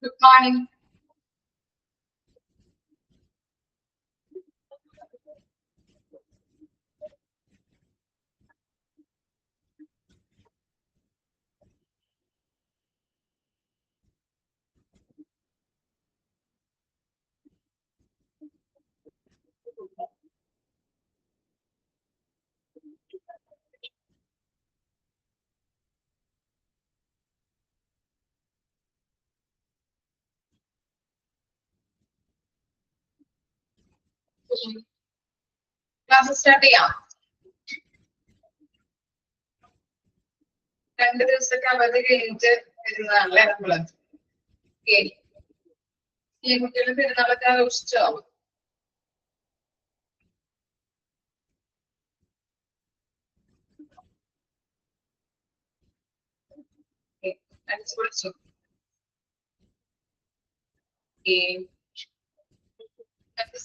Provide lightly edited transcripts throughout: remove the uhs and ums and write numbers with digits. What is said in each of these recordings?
Good morning. Class start ചെയ്യാം. 2 ദിവസമൊക്കെ അവധി കഴിഞ്ഞിട്ട് വരുന്നതാണല്ലേ നമ്മള്. ഈ കുട്ടികൾ പെരുന്നാളൊക്കെ ആഘോഷിച്ചോ? അടിച്ചു പൊളിച്ചു.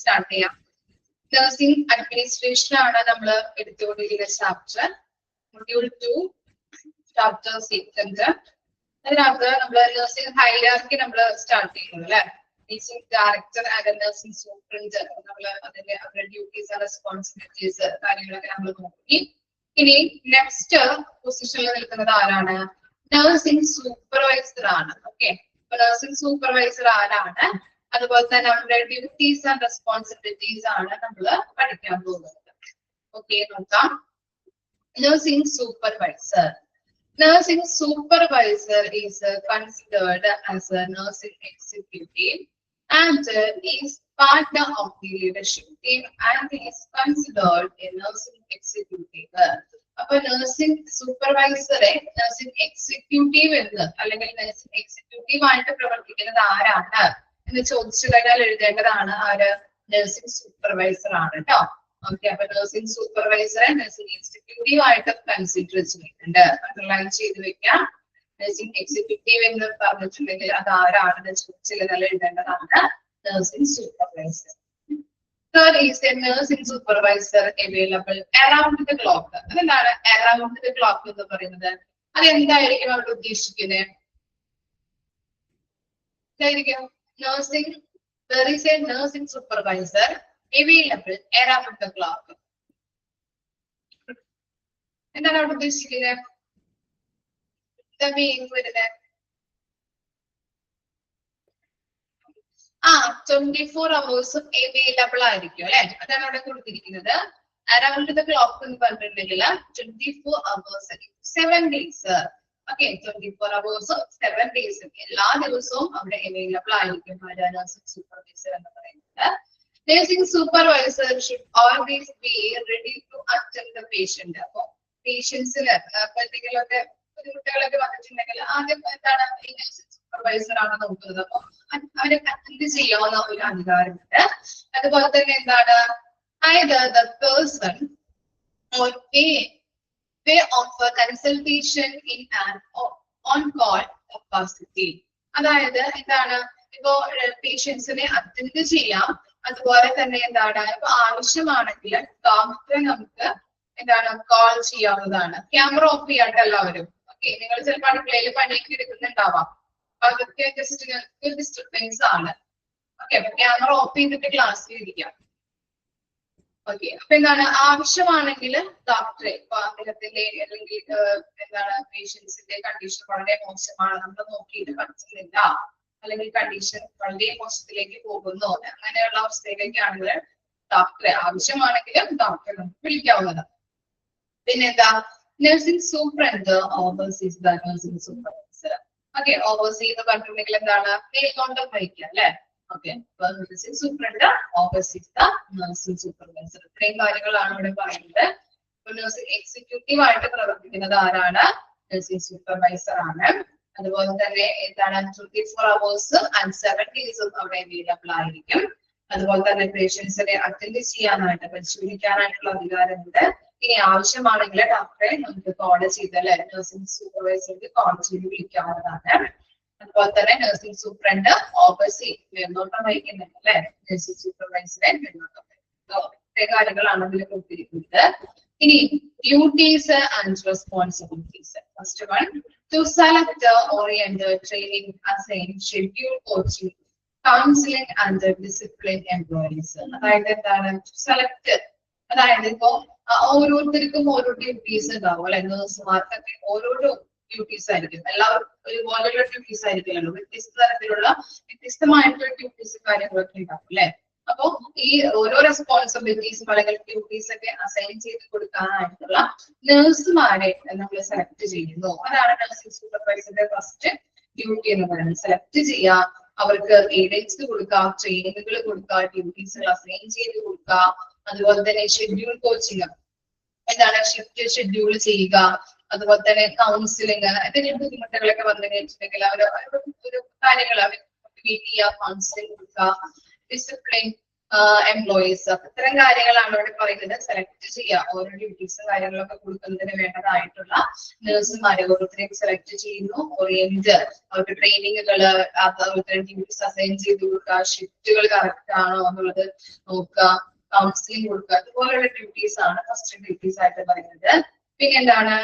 സ്റ്റാർട്ട് ചെയ്യാം. നഴ്സിംഗ് അഡ്മിനിസ്ട്രേഷൻ ആണ് നമ്മൾ എടുത്തുകൊണ്ടിരിക്കുന്ന ചാപ്റ്റർ. Module 2 chapter 6. അതിനകത്ത് നമ്മള് നഴ്സിംഗ് ഹൈറാർക്കി നമ്മൾ സ്റ്റാർട്ട് ചെയ്യുന്നത് അല്ലെ. Nursing director and nursing superintendent നമ്മള് അതിന്റെ അവരുടെ ഡ്യൂട്ടീസ് റെസ്പോൺസിബിലിറ്റീസ് കാര്യങ്ങളൊക്കെ നമ്മൾ നോക്കി. ഇനി നെക്സ്റ്റ് പൊസിഷനിൽ നിൽക്കുന്നത് ആരാണ്? നഴ്സിംഗ് സൂപ്പർവൈസർ ആണ്. ഓക്കെ, അപ്പൊ നഴ്സിംഗ് സൂപ്പർവൈസർ ആരാണ്? അതുപോലെ തന്നെ അവരുടെ ഡ്യൂട്ടീസ് ആൻഡ് റെസ്പോൺസിബിലിറ്റീസ് ആണ് നമ്മൾ പഠിക്കാൻ പോകുന്നത്. ഓക്കെ, നോക്കാം. Nursing supervisor. Nursing supervisor is considered as a nursing executive and is partner of the leadership team and is considered a nursing executive. അപ്പൊ നഴ്സിംഗ് സൂപ്പർവൈസറെ നഴ്സിംഗ് എക്സിക്യൂട്ടീവ് എന്ന് അല്ലെങ്കിൽ നഴ്സിംഗ് എക്സിക്യൂട്ടീവ് ആയിട്ട് പ്രവർത്തിക്കുന്നത് ആരാണ് എന്ന് ചോദിച്ചു കഴിഞ്ഞാൽ എഴുതേണ്ടതാണ് ആര്? നഴ്സിംഗ് സൂപ്പർവൈസർ ആണ് കേട്ടോ. ഓക്കെ, അപ്പൊ നഴ്സിംഗ് സൂപ്പർവൈസറെ നഴ്സിംഗ് എക്സിക്യൂട്ടീവ് ആയിട്ട് കൺസിഡർ ചെയ്യുന്നുണ്ട്. അണ്ടർലൈൻ ചെയ്ത് വെക്കാം. നഴ്സിംഗ് എക്സിക്യൂട്ടീവ് എന്ന് പറഞ്ഞിട്ടുണ്ടെങ്കിൽ അത് ആരാണെന്ന് ചോദിച്ചാൽ എഴുതേണ്ടതാണ് nursing supervisor. Third is a nursing supervisor available around the clock. അതെന്താണ് around the clock എന്ന് പറയുന്നത്? അതെന്തായിരിക്കും അവിടെ ഉദ്ദേശിക്കുന്നത്? Nursing there is a nursing supervisor available around the clock. എന്താണ് അവിടെ ഉദ്ദേശിക്കുന്നത്? വരുന്നത് 24 hours അവൈലബിൾ ആയിരിക്കും അല്ലെ. അതാണ് അവിടെ കൊടുത്തിരിക്കുന്നത്. അറൌണ്ട് ദ ക്ലോക്ക് എന്ന് പറഞ്ഞിട്ടുണ്ടെങ്കിൽ 24 hours 7 days. Okay, 24 hours 7 days എല്ലാ ദിവസവും അവിടെ അവൈലബിൾ ആയിരിക്കും നഴ്സിംഗ് സൂപ്പർവൈസർ എന്ന് പറയുന്നത്. Nursing supervisor should always be ready to attend the patient. അപ്പൊ പേഷ്യൻസിന് എന്തെങ്കിലുമൊക്കെ ബുദ്ധിമുട്ടുകളൊക്കെ വന്നിട്ടുണ്ടെങ്കിൽ ആദ്യം എന്താണ് ഈ നഴ്സിംഗ് സൂപ്പർവൈസർ ആണ് നോക്കുന്നത്. അപ്പൊ അവരെ അറ്റൻഡ് ചെയ്യാവുന്ന ഒരു അധികാരമുണ്ട്. അതുപോലെ തന്നെ എന്താണ് either the person or way of consultation in an on call capacity. അതായത് എന്താണ് ഇപ്പോ പേഷ്യൻസിനെ അറ്റൻഡ് ചെയ്യാം. അതുപോലെ തന്നെ എന്താണ് ഇപ്പൊ ആവശ്യമാണെങ്കിൽ ഡോക്ടറെ നമുക്ക് എന്താണ് കോൾ ചെയ്യാവുന്നതാണ്. ക്യാമറ ഓഫ് ചെയ്യാണ്ട് എല്ലാവരും. ഓക്കെ, നിങ്ങൾ ചിലപ്പോൾ അടുക്കളയിൽ പണിയൊക്കെ എടുക്കുന്നുണ്ടാവാം. അതൊക്കെ ജസ്റ്റ് ഡിസ്റ്റർബൻസ് ആണ്. ഓക്കെ, അപ്പൊ ക്യാമറ ഓഫ് ചെയ്തിട്ട് ക്ലാസ്സിൽ ഇരിക്കാം. ഓക്കെ, അപ്പൊ എന്താണ് ആവശ്യമാണെങ്കിൽ ഡോക്ടറെ ഇപ്പൊ അദ്ദേഹത്തിന്റെ അല്ലെങ്കിൽ എന്താണ് പേഷ്യൻസിന്റെ കണ്ടീഷൻ വളരെ മോശമാണ്, നമ്മൾ നോക്കിയിട്ട് പഠിച്ചില്ല, അല്ലെങ്കിൽ കണ്ടീഷൻ വളരെ മോശത്തിലേക്ക് പോകുന്നു, അങ്ങനെയുള്ള അവസ്ഥയിലേക്കാണെങ്കിൽ ഡോക്ടറെ ആവശ്യമാണെങ്കിലും ഡോക്ടറെ നമുക്ക് വിളിക്കാവുന്നതാണ്. പിന്നെന്താ nursing superintendent overseas the nursing supervisor. Okay, oversee എന്ന് പറഞ്ഞിട്ടുണ്ടെങ്കിൽ എന്താണ് മേൽനോട്ടം വഹിക്കുക അല്ലെ. Okay, nursing superintendent overseas the nursing supervisor. ഇത്രയും കാര്യങ്ങളാണ് ഇവിടെ പറയുന്നത്. ഇപ്പൊ നഴ്സിംഗ് എക്സിക്യൂട്ടീവ് ആയിട്ട് പ്രവർത്തിക്കുന്നത് ആരാണ്? നഴ്സിംഗ് സൂപ്പർവൈസർ ആണ്. അതുപോലെ തന്നെ എന്താണ് 24 hours and 7 days അവിടെ അവൈലബിൾ ആയിരിക്കും. അതുപോലെ തന്നെ പേഷ്യൻസിനെ അറ്റൻഡ് ചെയ്യാനായിട്ട് പരിശോധിക്കാനായിട്ടുള്ള അധികാരമുണ്ട്. ഇനി ആവശ്യമാണെങ്കിൽ ഡോക്ടറെ നമുക്ക് കോൾ ചെയ്ത് അല്ലെ നഴ്സിംഗ് സൂപ്പർവൈസർക്ക് കോൾ ചെയ്ത് വിളിക്കാവുന്നതാണ്. അതുപോലെ തന്നെ നഴ്സിംഗ് സൂപ്രണ്ട് ഓവർസീ മേൽനോട്ടം വഹിക്കുന്നുണ്ട് അല്ലെ നഴ്സിംഗ് സൂപ്പർവൈസറെ മേൽനോട്ടം വഹിക്കുന്നത്. ഇത്രയും കാര്യങ്ങളാണ് ഇതിൽ കൊടുത്തിരിക്കുന്നത്. ഇനി duties and responsibilities. First one to select oriented training, assign schedule coaching, counseling and discipline employees. അതായത് എന്താണ് സെലക്ട്, അതായത് ഇപ്പോ ഓരോരുത്തർക്കും ഓരോ ഡ്യൂട്ടീസ് ഉണ്ടാവും അല്ലെ, നഴ്സുമാർക്കൊക്കെ ഓരോ ഡ്യൂട്ടീസ് ആയിരിക്കും, എല്ലാവർക്കും ഒരുപോലെയുള്ള ഡ്യൂട്ടീസ് ആയിരിക്കില്ലല്ലോ, വ്യത്യസ്ത തരത്തിലുള്ള വ്യത്യസ്തമായിട്ടുള്ള ഡ്യൂട്ടീസ് കാര്യങ്ങളൊക്കെ ഉണ്ടാവും അല്ലെ. അപ്പൊ ഈ ഓരോ റെസ്പോൺസിബിലിറ്റീസും അല്ലെങ്കിൽ ഡ്യൂട്ടീസ് ഒക്കെ അസൈൻ ചെയ്ത് കൊടുക്കാനായിട്ടുള്ള നഴ്സുമാരെ നമ്മൾ സെലക്ട് ചെയ്യുന്നു. അതാണ് നഴ്സിംഗ് സൂപ്പർവൈസറുടെ ഫസ്റ്റ് ഡ്യൂട്ടി എന്ന് പറയുന്നത്. സെലക്ട് ചെയ്യുക, അവർക്ക് ഗൈഡൻസ് കൊടുക്കുക, ട്രെയിനിങ്ങുകൾ കൊടുക്കുക, ഡ്യൂട്ടീസുകൾ അസൈൻ ചെയ്ത് കൊടുക്കുക, അതുപോലെ തന്നെ ഷെഡ്യൂൾ കോച്ചിങ്, എന്താണ് ഷിഫ്റ്റ് ഷെഡ്യൂൾ ചെയ്യുക, അതുപോലെ തന്നെ കൗൺസിലിംഗ്, എന്തെങ്കിലും ബുദ്ധിമുട്ടുകളൊക്കെ വന്നു കഴിഞ്ഞിട്ടുണ്ടെങ്കിൽ അവർ ഒരു കാര്യങ്ങൾ അവർ മോട്ടിവേറ്റ് ചെയ്യുക, കൗൺസിലിംഗ് കൊടുക്കുക, ഡിസിപ്ലിൻ എംപ്ലോയീസ്, ഇത്തരം കാര്യങ്ങളാണ് ഇവിടെ പറയുന്നത്. സെലക്ട് ചെയ്യുക, ഓരോ ഡ്യൂട്ടീസും കാര്യങ്ങളൊക്കെ കൊടുക്കുന്നതിന് വേണ്ടതായിട്ടുള്ള നഴ്സുമാരെ ഓരോരുത്തരെയും സെലക്ട് ചെയ്യുന്നു. ഓറിയന്റ്, അവർക്ക് ട്രെയിനിങ്ങുകൾ, അതുപോലെ ഡ്യൂട്ടീസ് അസൈൻ ചെയ്ത് കൊടുക്കുക, ഷിഫ്റ്റുകൾ കറക്റ്റ് ആണോ എന്നുള്ളത് നോക്കുക, കൗൺസിലിംഗ് കൊടുക്കുക, അതുപോലെയുള്ള ഡ്യൂട്ടീസ് ആണ് ഫസ്റ്റ് ഡ്യൂട്ടീസ് ആയിട്ട് പറയുന്നത്. പിന്നെ എന്താണ്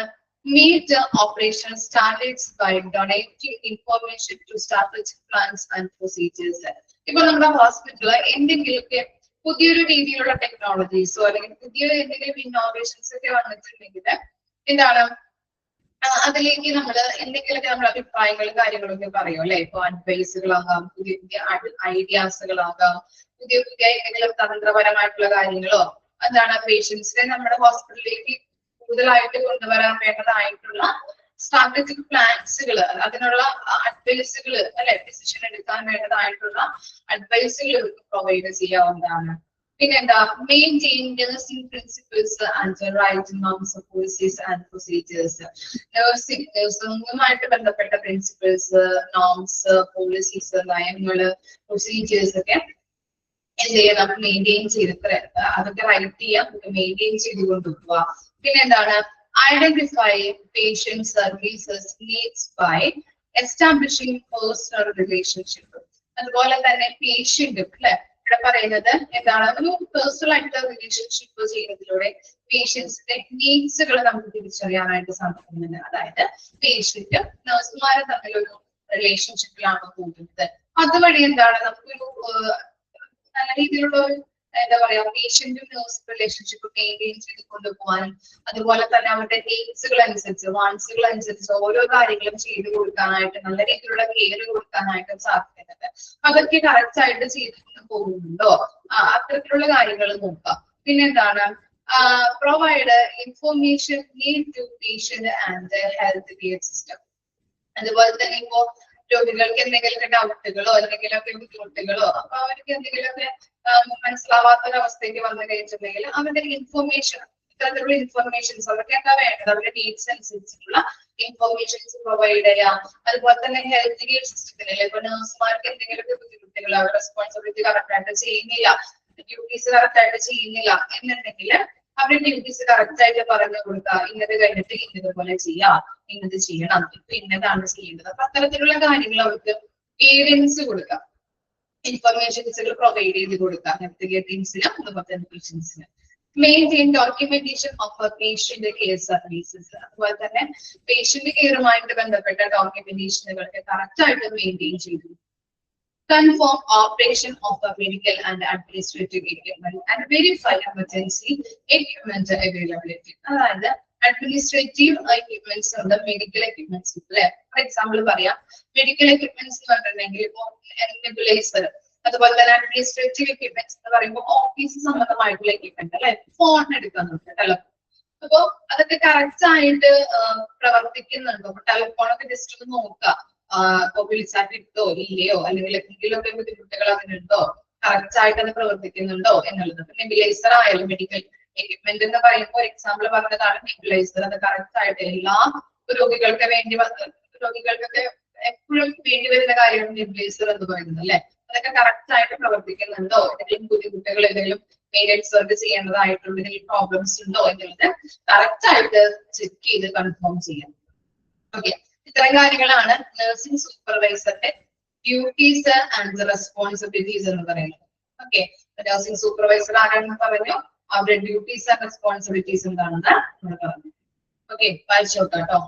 meet operational standards by donating information to strategic plans and procedures. ഇപ്പൊ നമ്മുടെ ഹോസ്പിറ്റലിൽ എന്തെങ്കിലുമൊക്കെ പുതിയൊരു രീതിയിലുള്ള ടെക്നോളജീസോ അല്ലെങ്കിൽ പുതിയ എന്തെങ്കിലും ഇന്നോവേഷൻസ് ഒക്കെ വന്നിട്ടുണ്ടെങ്കിൽ എന്താണ് അതിലേക്ക് നമ്മൾ എന്തെങ്കിലുമൊക്കെ നമ്മുടെ അഭിപ്രായങ്ങളും കാര്യങ്ങളൊക്കെ പറയും അല്ലെ. ഇപ്പൊ അഡ്വൈസുകളാകാം, പുതിയ പുതിയ ഐഡിയാസുകളാകാം, പുതിയ പുതിയ എന്തെങ്കിലും തന്ത്രപരമായിട്ടുള്ള കാര്യങ്ങളോ, എന്താണ് പേഷ്യൻസിനെ നമ്മുടെ ഹോസ്പിറ്റലിലേക്ക് കൂടുതലായിട്ട് കൊണ്ടുവരാൻ വേണ്ടതായിട്ടുള്ള സ്ട്രാറ്റജിക് പ്ലാൻസുകൾ, അതിനുള്ള അഡ്വൈസുകൾ അല്ലെ, ഡിസിഷൻ എടുക്കാൻ വേണ്ടതായിട്ടുള്ള അഡ്വൈസുകൾ പ്രൊവൈഡ് ചെയ്യാവുന്നതാണ്. പിന്നെന്താ maintain nursing principles and writing norms policies and procedures. നഴ്സിംഗുമായിട്ട് ബന്ധപ്പെട്ട പ്രിൻസിപ്പിൾസ്, നോംസ്, പോളിസീസ്, നയങ്ങള്, പ്രൊസീജിയേഴ്സ് ഒക്കെ എന്ത് ചെയ്യണം, മെയിൻറ്റെയിൻ ചെയ്ത് അതൊക്കെ റൈറ്റ് ചെയ്യാം, മെയിൻറ്റെയിൻ ചെയ്ത് കൊണ്ടുപോവുക. പിന്നെ എന്താണ് identify patient services needs by establishing personal relationship. അതുപോലെ തന്നെ പേഷ്യന്റ് അല്ലെ ഇവിടെ പറയുന്നത് എന്താണ്, ഒരു പേഴ്സണൽ ആയിട്ടുള്ള റിലേഷൻഷിപ്പ് ചെയ്യുന്നതിലൂടെ പേഷ്യൻസിന്റെ നീഡ്സുകൾ നമുക്ക് തിരിച്ചറിയാനായിട്ട് സാധിക്കുന്നുണ്ട്. അതായത് പേഷ്യന്റ് നഴ്സുമാരെ തമ്മിലൊരു റിലേഷൻഷിപ്പിലാണ് പോകുന്നത്. അതുവഴി എന്താണ് നമുക്കൊരു നല്ല രീതിയിലുള്ള ഒരു എന്താ പറയാ പേഷ്യന്റും നേഴ്സ് റിലേഷൻഷിപ്പ് മെയിൻറ്റെയിൻ ചെയ്ത് കൊണ്ടുപോകാനും, അതുപോലെ തന്നെ അവരുടെ നീഡ്സുകൾ അനുസരിച്ച് വാൺസുകൾ അനുസരിച്ച് ഓരോ കാര്യങ്ങളും ചെയ്തു കൊടുക്കാനായിട്ട്, നല്ല രീതിയിലുള്ള കെയർ കൊടുക്കാനായിട്ടും സാധിക്കുന്നുണ്ട്. അതൊക്കെ കറക്റ്റ് ആയിട്ട് ചെയ്തു പോകുന്നുണ്ടോ, അത്തരത്തിലുള്ള കാര്യങ്ങൾ നോക്കാം. പിന്നെന്താണ് provide information need to patient and health care system. അതുപോലെ തന്നെ ഇപ്പോ രോഗികൾക്ക് എന്തെങ്കിലുമൊക്കെ ഡൗട്ടുകളോ എന്തെങ്കിലുമൊക്കെ ബുദ്ധിമുട്ടുകളോ അപ്പൊ അവർക്ക് എന്തെങ്കിലുമൊക്കെ മനസ്സിലാവാത്തൊരവസ്ഥയ്ക്ക് വന്നു കഴിഞ്ഞിട്ടുണ്ടെങ്കിൽ അവരുടെ ഇൻഫോർമേഷൻ, ഇത്തരത്തിലുള്ള ഇൻഫോർമേഷൻസ് അവർക്ക് എന്താ വേണ്ടത്, അവരുടെ നീഡ്സ് അനുസരിച്ചിട്ടുള്ള ഇൻഫോർമേഷൻസ് പ്രൊവൈഡ് ചെയ്യാം. അതുപോലെ തന്നെ ഹെൽത്ത് കെയർ സിസ്റ്റത്തിൽ ഇപ്പൊ നഴ്സുമാർക്ക് എന്തെങ്കിലുമൊക്കെ ബുദ്ധിമുട്ടുകൾ, അവർ റെസ്പോൺസിബിലിറ്റി കറക്റ്റ് ആയിട്ട് ചെയ്യുന്നില്ല, ഡ്യൂട്ടീസ് കറക്റ്റ് ആയിട്ട് ചെയ്യുന്നില്ല എന്നുണ്ടെങ്കിൽ അവരുടെ ഡ്യൂട്ടീസ് കറക്റ്റ് ആയിട്ട് പറഞ്ഞു കൊടുക്കുക, ഇന്നത് കഴിഞ്ഞിട്ട് ഇന്നതുപോലെ ചെയ്യാം, ഇന്നത് ചെയ്യണം, ഇപ്പൊ ഇന്നതാണ് ചെയ്യേണ്ടത്. അപ്പൊ അത്തരത്തിലുള്ള കാര്യങ്ങൾ അവർക്ക് ഗൈഡൻസ് കൊടുക്കാം, ഇൻഫർമേഷൻസുകൾ പ്രൊവൈഡ് ചെയ്ത് കൊടുക്കാം ഹെൽത്ത് കെയർ ടീംസിനും അതുപോലെ തന്നെ പേഷ്യൻസിനും. Maintain documentation of patient care services. അതുപോലെ തന്നെ പേഷ്യന്റ് കെയറുമായിട്ട് ബന്ധപ്പെട്ട ഡോക്യുമെന്റേഷനുകളൊക്കെ കറക്റ്റ് ആയിട്ട് മെയിൻറ്റെയിൻ ചെയ്തു. Confirm operation of a medical and administrative equipment and verify emergency equipment availability. അതായത് അഡ്മിനിസ്ട്രേറ്റീവ് എക്യുപ്മെന്റ്സ് ഉണ്ട്, മെഡിക്കൽ എക്യുപ്മെന്റ്സ് അല്ലെ. ഫോർ എക്സാമ്പിൾ പറയാം, മെഡിക്കൽ എക്യുപ്മെന്റ്സ് എന്ന് പറഞ്ഞിട്ടുണ്ടെങ്കിൽ ഇപ്പൊ നെബുലൈസർ, അതുപോലെ തന്നെ അഡ്മിനിസ്ട്രേറ്റീവ് എക്യുപ്മെന്റ്സ് എന്ന് പറയുമ്പോൾ ഓഫീസ് സംബന്ധമായിട്ടുള്ള എക്യുപ്മെന്റ് അല്ലെ, ഫോൺ എടുക്കുന്നുണ്ട്, ടെലഫോൺ. അപ്പൊ അതൊക്കെ കറക്റ്റ് ആയിട്ട് പ്രവർത്തിക്കുന്നുണ്ടോ, ടെലഫോണൊക്കെ ജസ്റ്റ് ഒന്ന് നോക്കാം, വിളിച്ചാൽ കിട്ടോ ഇല്ലയോ, അല്ലെങ്കിൽ എന്തെങ്കിലുമൊക്കെ ബുദ്ധിമുട്ടുകൾ അതിനുണ്ടോ, കറക്റ്റ് ആയിട്ട് അത് പ്രവർത്തിക്കുന്നുണ്ടോ എന്നുള്ളത്. നെബുലൈസർ ആയാലും മെഡിക്കൽ എക്യുപ്മെന്റ് എന്ന് പറയുമ്പോൾ എക്സാമ്പിൾ പറഞ്ഞതാണ് നെബുലൈസർ, അത് കറക്റ്റ് ആയിട്ട് എല്ലാ രോഗികൾക്കൊക്കെ എപ്പോഴും വേണ്ടി വരുന്ന കാര്യമാണ് നെബുലൈസർ എന്ന് പറയുന്നത് അല്ലെ. അതൊക്കെ കറക്റ്റ് ആയിട്ട് പ്രവർത്തിക്കുന്നുണ്ടോ, എന്തെങ്കിലും ബുദ്ധിമുട്ടുകൾ, എന്തെങ്കിലും മെയിൻ്റെനൻസ് വർക്ക് ചെയ്യേണ്ടതായിട്ടുള്ള എന്തെങ്കിലും പ്രോബ്ലംസ് ഉണ്ടോ എന്നുള്ളത് കറക്റ്റ് ആയിട്ട് ചെക്ക് ചെയ്ത് കൺഫേം ചെയ്യാം. ഓക്കെ, ഇത്തരം കാര്യങ്ങളാണ് നഴ്സിംഗ് സൂപ്പർവൈസറിന്റെ ഡ്യൂട്ടീസ് ആൻഡ് റെസ്പോൺസിബിലിറ്റീസ് എന്ന് പറയുന്നത്. ഓക്കെ, നഴ്സിംഗ് സൂപ്പർവൈസർ ആരാണെന്ന് പറഞ്ഞു, അവരുടെ ഡ്യൂട്ടീസ് ആൻഡ് റെസ്പോൺസിബിലിറ്റീസ് എന്താണെന്ന് നമ്മൾ പറഞ്ഞു. ഓക്കെ, വായിച്ചു നോക്കാം കേട്ടോ.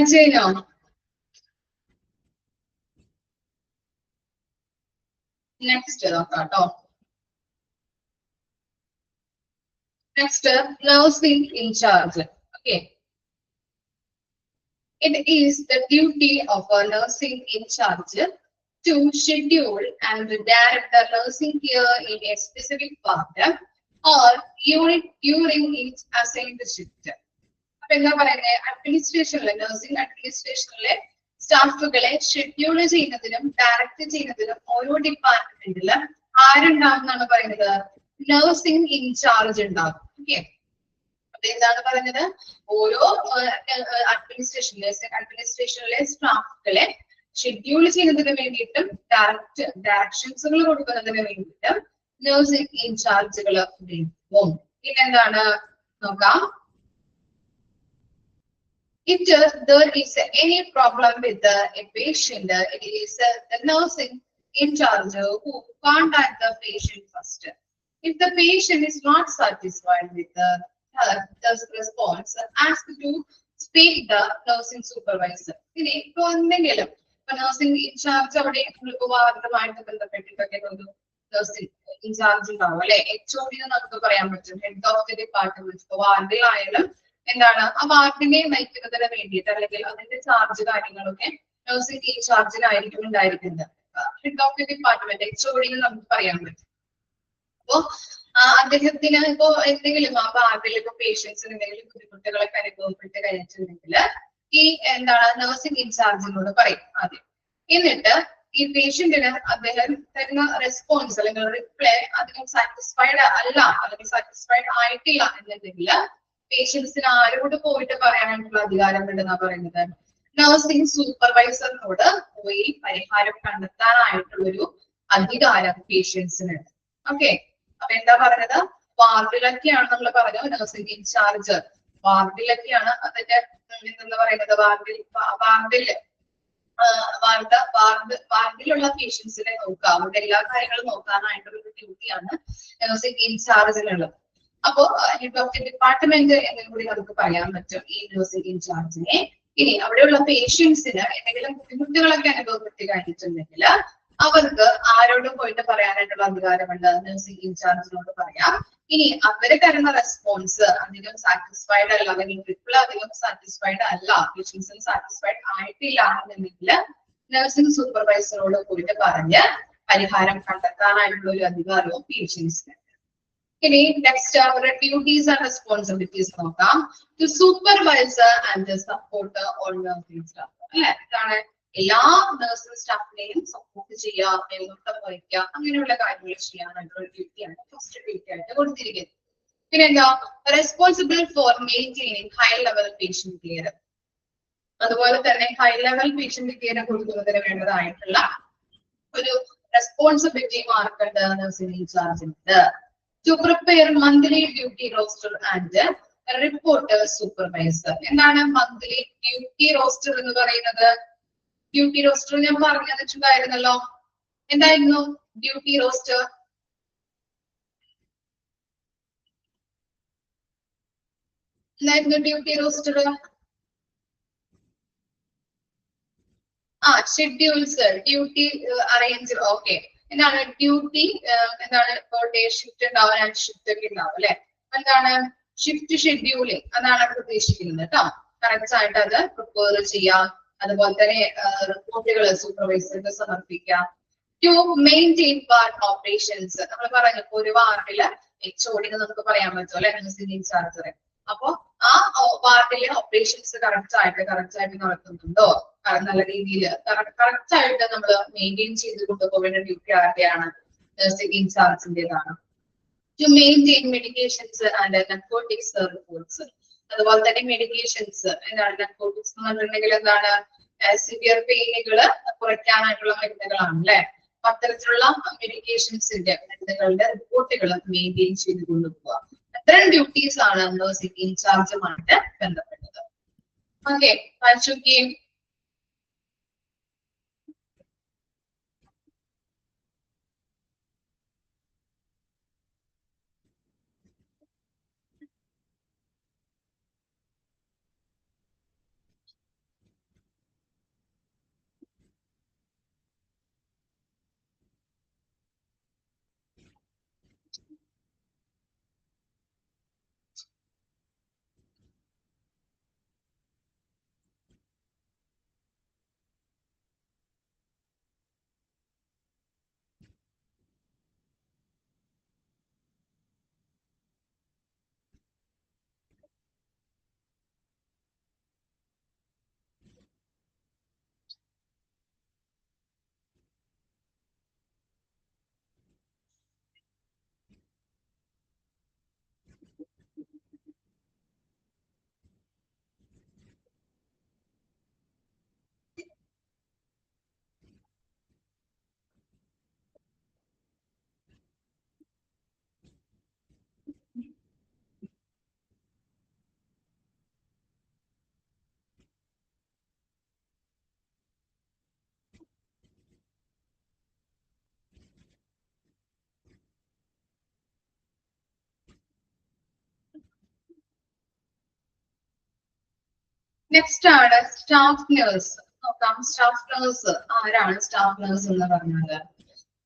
കാണിച്ചു കഴിഞ്ഞോ? നെക്സ്റ്റ് നോക്കാം കേട്ടോ. Next nursing incharge. Okay, it is the duty of a nursing in charge to schedule and direct the nursing care in a specific part or unit during its assigned shift. അപ്പൊ എന്താ പറയുന്നത്, അഡ്മിനിസ്ട്രേഷനിലെ nursing അഡ്മിനിസ്ട്രേഷനിലെ സ്റ്റാഫുകളെ schedule ചെയ്യുന്നതിനും direct ചെയ്യുന്നതിനും ഓരോ ഡിപ്പാർട്ട്മെന്റിൽ ആരുണ്ടാവും എന്നാണ് പറയുന്നത്, nursing in charge ഉണ്ടാവും. ഓക്കെ, അപ്പൊ എന്താണ് പറഞ്ഞത്, ഓരോ അഡ്മിനിസ്ട്രേഷനിലെ സ്റ്റാഫുകളെ ഷെഡ്യൂൾ ചെയ്യുന്നതിന് വേണ്ടിയിട്ടും ഡയറക്ഷൻസുകൾ കൊടുക്കുന്നതിന് വേണ്ടിയിട്ടും നഴ്സിംഗ് ഇൻചാർജുകൾ ഉണ്ടാവും. പിന്നെന്താണ് നോക്കാം, if there is any problem with a patient, it is the nursing in charge who contact the patient first. If the patient is not satisfied with the response, ask to speak the nursing supervisor. ഇനി ഇപ്പൊ എന്തെങ്കിലും nursing in charge അവിടെ വാർഡുമായിട്ട് ബന്ധപ്പെട്ടിട്ടൊക്കെ ഒരു nursing in charge ഉണ്ടാവും അല്ലെ, HOD എന്ന് നമുക്ക് പറയാൻ പറ്റും, ഹെഡ് ഓഫ് ദി ഡിപ്പാർട്ട്മെന്റ്. ഇപ്പൊ വാർഡിലായാലും എന്താണ് ആ വാർഡിനെ നയിക്കുന്നതിന് വേണ്ടിയിട്ട് അല്ലെങ്കിൽ അതിന്റെ ചാർജ് കാര്യങ്ങളൊക്കെ നഴ്സിംഗ് ഇൻചാർജിനായിരിക്കും ഉണ്ടായിരിക്കുന്നത്. Head of the department HOD എന്ന് നമുക്ക് പറയാൻ പറ്റും. അപ്പോ അദ്ദേഹത്തിന് ഇപ്പോ എന്തെങ്കിലും ആ വാർഡിൽ ഇപ്പൊ പേഷ്യൻസിന് എന്തെങ്കിലും ബുദ്ധിമുട്ടുകളൊക്കെ അനുഭവപ്പെട്ട് കഴിഞ്ഞിട്ടുണ്ടെങ്കിൽ ഈ എന്താണ് നഴ്സിംഗ് ഇൻചാർജിനോട് പറയും ആദ്യം. എന്നിട്ട് ഈ പേഷ്യന്റിന് അദ്ദേഹം തരുന്ന റെസ്പോൺസ് അല്ലെങ്കിൽ റിപ്ലൈ അതിന് സാറ്റിസ്ഫൈഡ് അല്ല അല്ലെങ്കിൽ സാറ്റിസ്ഫൈഡ് ആയിട്ടില്ല എന്നുണ്ടെങ്കിൽ പേഷ്യൻസിന് ആരോട് പോയിട്ട് പറയാനായിട്ടുള്ള അധികാരം ഉണ്ടെന്നാ പറയുന്നത്, നഴ്സിംഗ് സൂപ്പർവൈസറിനോട് പോയി പരിഹാരം കണ്ടെത്താനായിട്ടുള്ളൊരു അധികാരം പേഷ്യൻസിനുണ്ട്. ഓക്കെ, അപ്പൊ എന്താ പറഞ്ഞത്, വാർഡിലൊക്കെയാണ് നമ്മൾ പറഞ്ഞു നഴ്സിംഗ് ഇൻചാർജ്, വാർഡിലൊക്കെയാണ് അതിന്റെ എന്താ പറയുന്നത്, വാർഡിലുള്ള പേഷ്യൻസിനെ നോക്കുക, അവരുടെ എല്ലാ കാര്യങ്ങളും നോക്കാനായിട്ടുള്ള ഒരു ഡ്യൂട്ടിയാണ് നഴ്സിംഗ് ഇൻചാർജിനുള്ളത്. അപ്പോ ഹെഡ് ഓഫ് ദി ഡിപ്പാർട്ട്മെന്റ് എന്നും കൂടി നമുക്ക് പറയാൻ പറ്റും ഈ നഴ്സിംഗ് ഇൻചാർജിനെ. ഇനി അവിടെയുള്ള പേഷ്യൻസിന് എന്തെങ്കിലും ബുദ്ധിമുട്ടുകളൊക്കെ അനുഭവപ്പെട്ട് കഴിഞ്ഞിട്ടുണ്ടെങ്കിൽ അവർക്ക് ആരോടും പോയിട്ട് പറയാനായിട്ടുള്ള അധികാരമുണ്ട്, നഴ്സിംഗ് ഇൻചാർജിനോട് പറയാം. ഇനി അവര് തരുന്ന റെസ്പോൺസ് അധികം സാറ്റിസ്ഫൈഡ് അല്ല അല്ലെങ്കിൽ റിപ്ലൈ അധികം സാറ്റിസ്ഫൈഡ് അല്ല, പേഷ്യൻസിന് സാറ്റിസ്ഫൈഡ് ആയിട്ടില്ല എന്നുണ്ടെങ്കിൽ നഴ്സിംഗ് സൂപ്പർവൈസറോട് പോയിട്ട് പറഞ്ഞ് പരിഹാരം കണ്ടെത്താനായിട്ടുള്ള ഒരു അധികാരവും പേഷ്യൻസിന്. ഇനി നെക്സ്റ്റ് അവരുടെ ഡ്യൂട്ടീസ് ആൻഡ് റെസ്പോൺസിബിലിറ്റീസ് നോക്കാം. To supervisor and support all nursing staff. അല്ലെ, ഇതാണ് എല്ലാ നഴ്സിംഗ് സ്റ്റാഫിനെയും സപ്പോർട്ട് ചെയ്യുക, മേൽനോട്ടം വഹിക്കുക, അങ്ങനെയുള്ള കാര്യങ്ങൾ ചെയ്യാനായിട്ടുള്ള ഡ്യൂട്ടിയാണ് ഫസ്റ്റ് ഡ്യൂട്ടി ആയിട്ട് കൊടുത്തിരിക്കുന്നത്. പിന്നെന്താ, responsible for maintaining high level patient care. അതുപോലെ തന്നെ ഹൈ ലെവൽ പേഷ്യന്റ് കെയർ കൊടുക്കുന്നതിന് വേണ്ടതായിട്ടുള്ള ഒരു റെസ്പോൺസിബിലിറ്റി മാർക്കുണ്ട് നഴ്സിംഗ് ഇൻചാർജിനുണ്ട്. To prepare monthly duty roster and report supervisor. എന്താണ് മന്ത്ലി ഡ്യൂട്ടി റോസ്റ്റർ എന്ന് പറയുന്നത്? ഡ്യൂട്ടി റോസ്റ്റർ ഞാൻ പറഞ്ഞു തന്നിട്ടുണ്ടായിരുന്നല്ലോ. എന്തായിരുന്നു ഡ്യൂട്ടി റോസ്റ്റർ? എന്തായിരുന്നു duty roster? Schedules, duty arrange. Okay, എന്താണ് ഡ്യൂട്ടി, എന്താണ് ഇപ്പോൾ ഡേ ഷിഫ്റ്റ് ഉണ്ടാവും, നൈറ്റ് ഷിഫ്റ്റ് ഒക്കെ ഉണ്ടാവും അല്ലെ. എന്താണ് ഷിഫ്റ്റ് ഷെഡ്യൂളിംഗ്, അതാണ് അവിടെ ഉദ്ദേശിക്കുന്നത് കേട്ടോ. കറക്റ്റ് ആയിട്ട് അത് പ്രിപ്പയർ ചെയ്യാം. അതുപോലെ തന്നെ റിപ്പോർട്ടുകൾ സൂപ്പർവൈസർക്ക് സമർപ്പിക്കാം. ടു മെയിൻറ്റെയിൻ വാർഡ് ഓപ്പറേഷൻസ്, നമ്മൾ പറഞ്ഞു ഒരു വാർഡില് HOD നമുക്ക് പറയാൻ പറ്റും അല്ലെ, നഴ്സിംഗ് ഇൻചാർജ്. അപ്പൊ ആ വാർഡിലെ ഓപ്പറേഷൻസ് കറക്റ്റ് ആയിട്ട് നടക്കുന്നുണ്ടോ, നല്ല രീതിയിൽ കറക്റ്റ് ആയിട്ട് നമ്മൾ മെയിൻറ്റെയിൻ ചെയ്ത് കൊണ്ടുപോകേണ്ട ഡ്യൂട്ടി ആരുടെയാണ്? നഴ്സിംഗ് ഇൻചാർജിന്റേതാണ്. To maintain medications and narcotics reports. അതുപോലെ തന്നെ മെഡിക്കേഷൻസ്, എന്താണ് നർക്കോട്ടിക്സ് എന്ന് പറഞ്ഞിട്ടുണ്ടെങ്കിൽ എന്താണ്, സിവിയർ പെയിനുകൾ കുറയ്ക്കാനായിട്ടുള്ള മരുന്നുകളാണ് അല്ലെ. അത്തരത്തിലുള്ള മെഡിക്കേഷൻസിന്റെ മരുന്നുകളുടെ റിപ്പോർട്ടുകൾ മെയിൻറ്റെയിൻ ചെയ്ത് കൊണ്ടുപോവുക. അത്തരം ഡ്യൂട്ടീസ് ആണ് നഴ്സിംഗ് ഇൻചാർജുമായിട്ട് ബന്ധപ്പെട്ടത്. ഓക്കെ, വായിച്ചോക്കിയും നെക്സ്റ്റ് ആണ് സ്റ്റാഫ് നേഴ്സ്. നോക്കാം സ്റ്റാഫ് നേഴ്സ് ആരാണ് സ്റ്റാഫ് നേഴ്സ് എന്ന് പറഞ്ഞാല്.